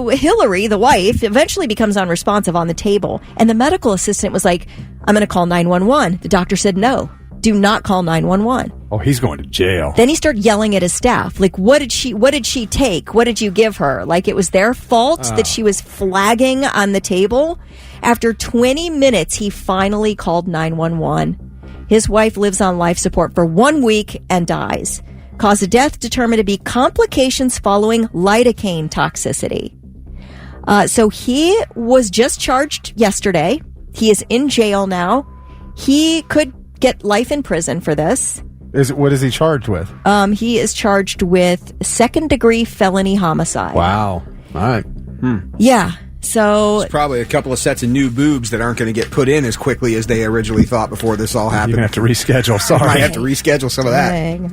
Hillary, the wife, eventually becomes unresponsive on the table, and the medical assistant was like, I'm going to call 911. The doctor said, no, do not call 911. Oh, he's going to jail. Then he started yelling at his staff. What did she take? What did you give her? It was their fault that she was flagging on the table. After 20 minutes, he finally called 911. His wife lives on life support for 1 week and dies. Cause of death determined to be complications following lidocaine toxicity. So he was just charged yesterday. He is in jail now. He could get life in prison for this. What is he charged with? He is charged with second-degree felony homicide. Wow. All right. Yeah. So there's probably a couple of sets of new boobs that aren't going to get put in as quickly as they originally thought before this all happened. You're going to have to reschedule. Sorry. I might have to reschedule some of that. Dang.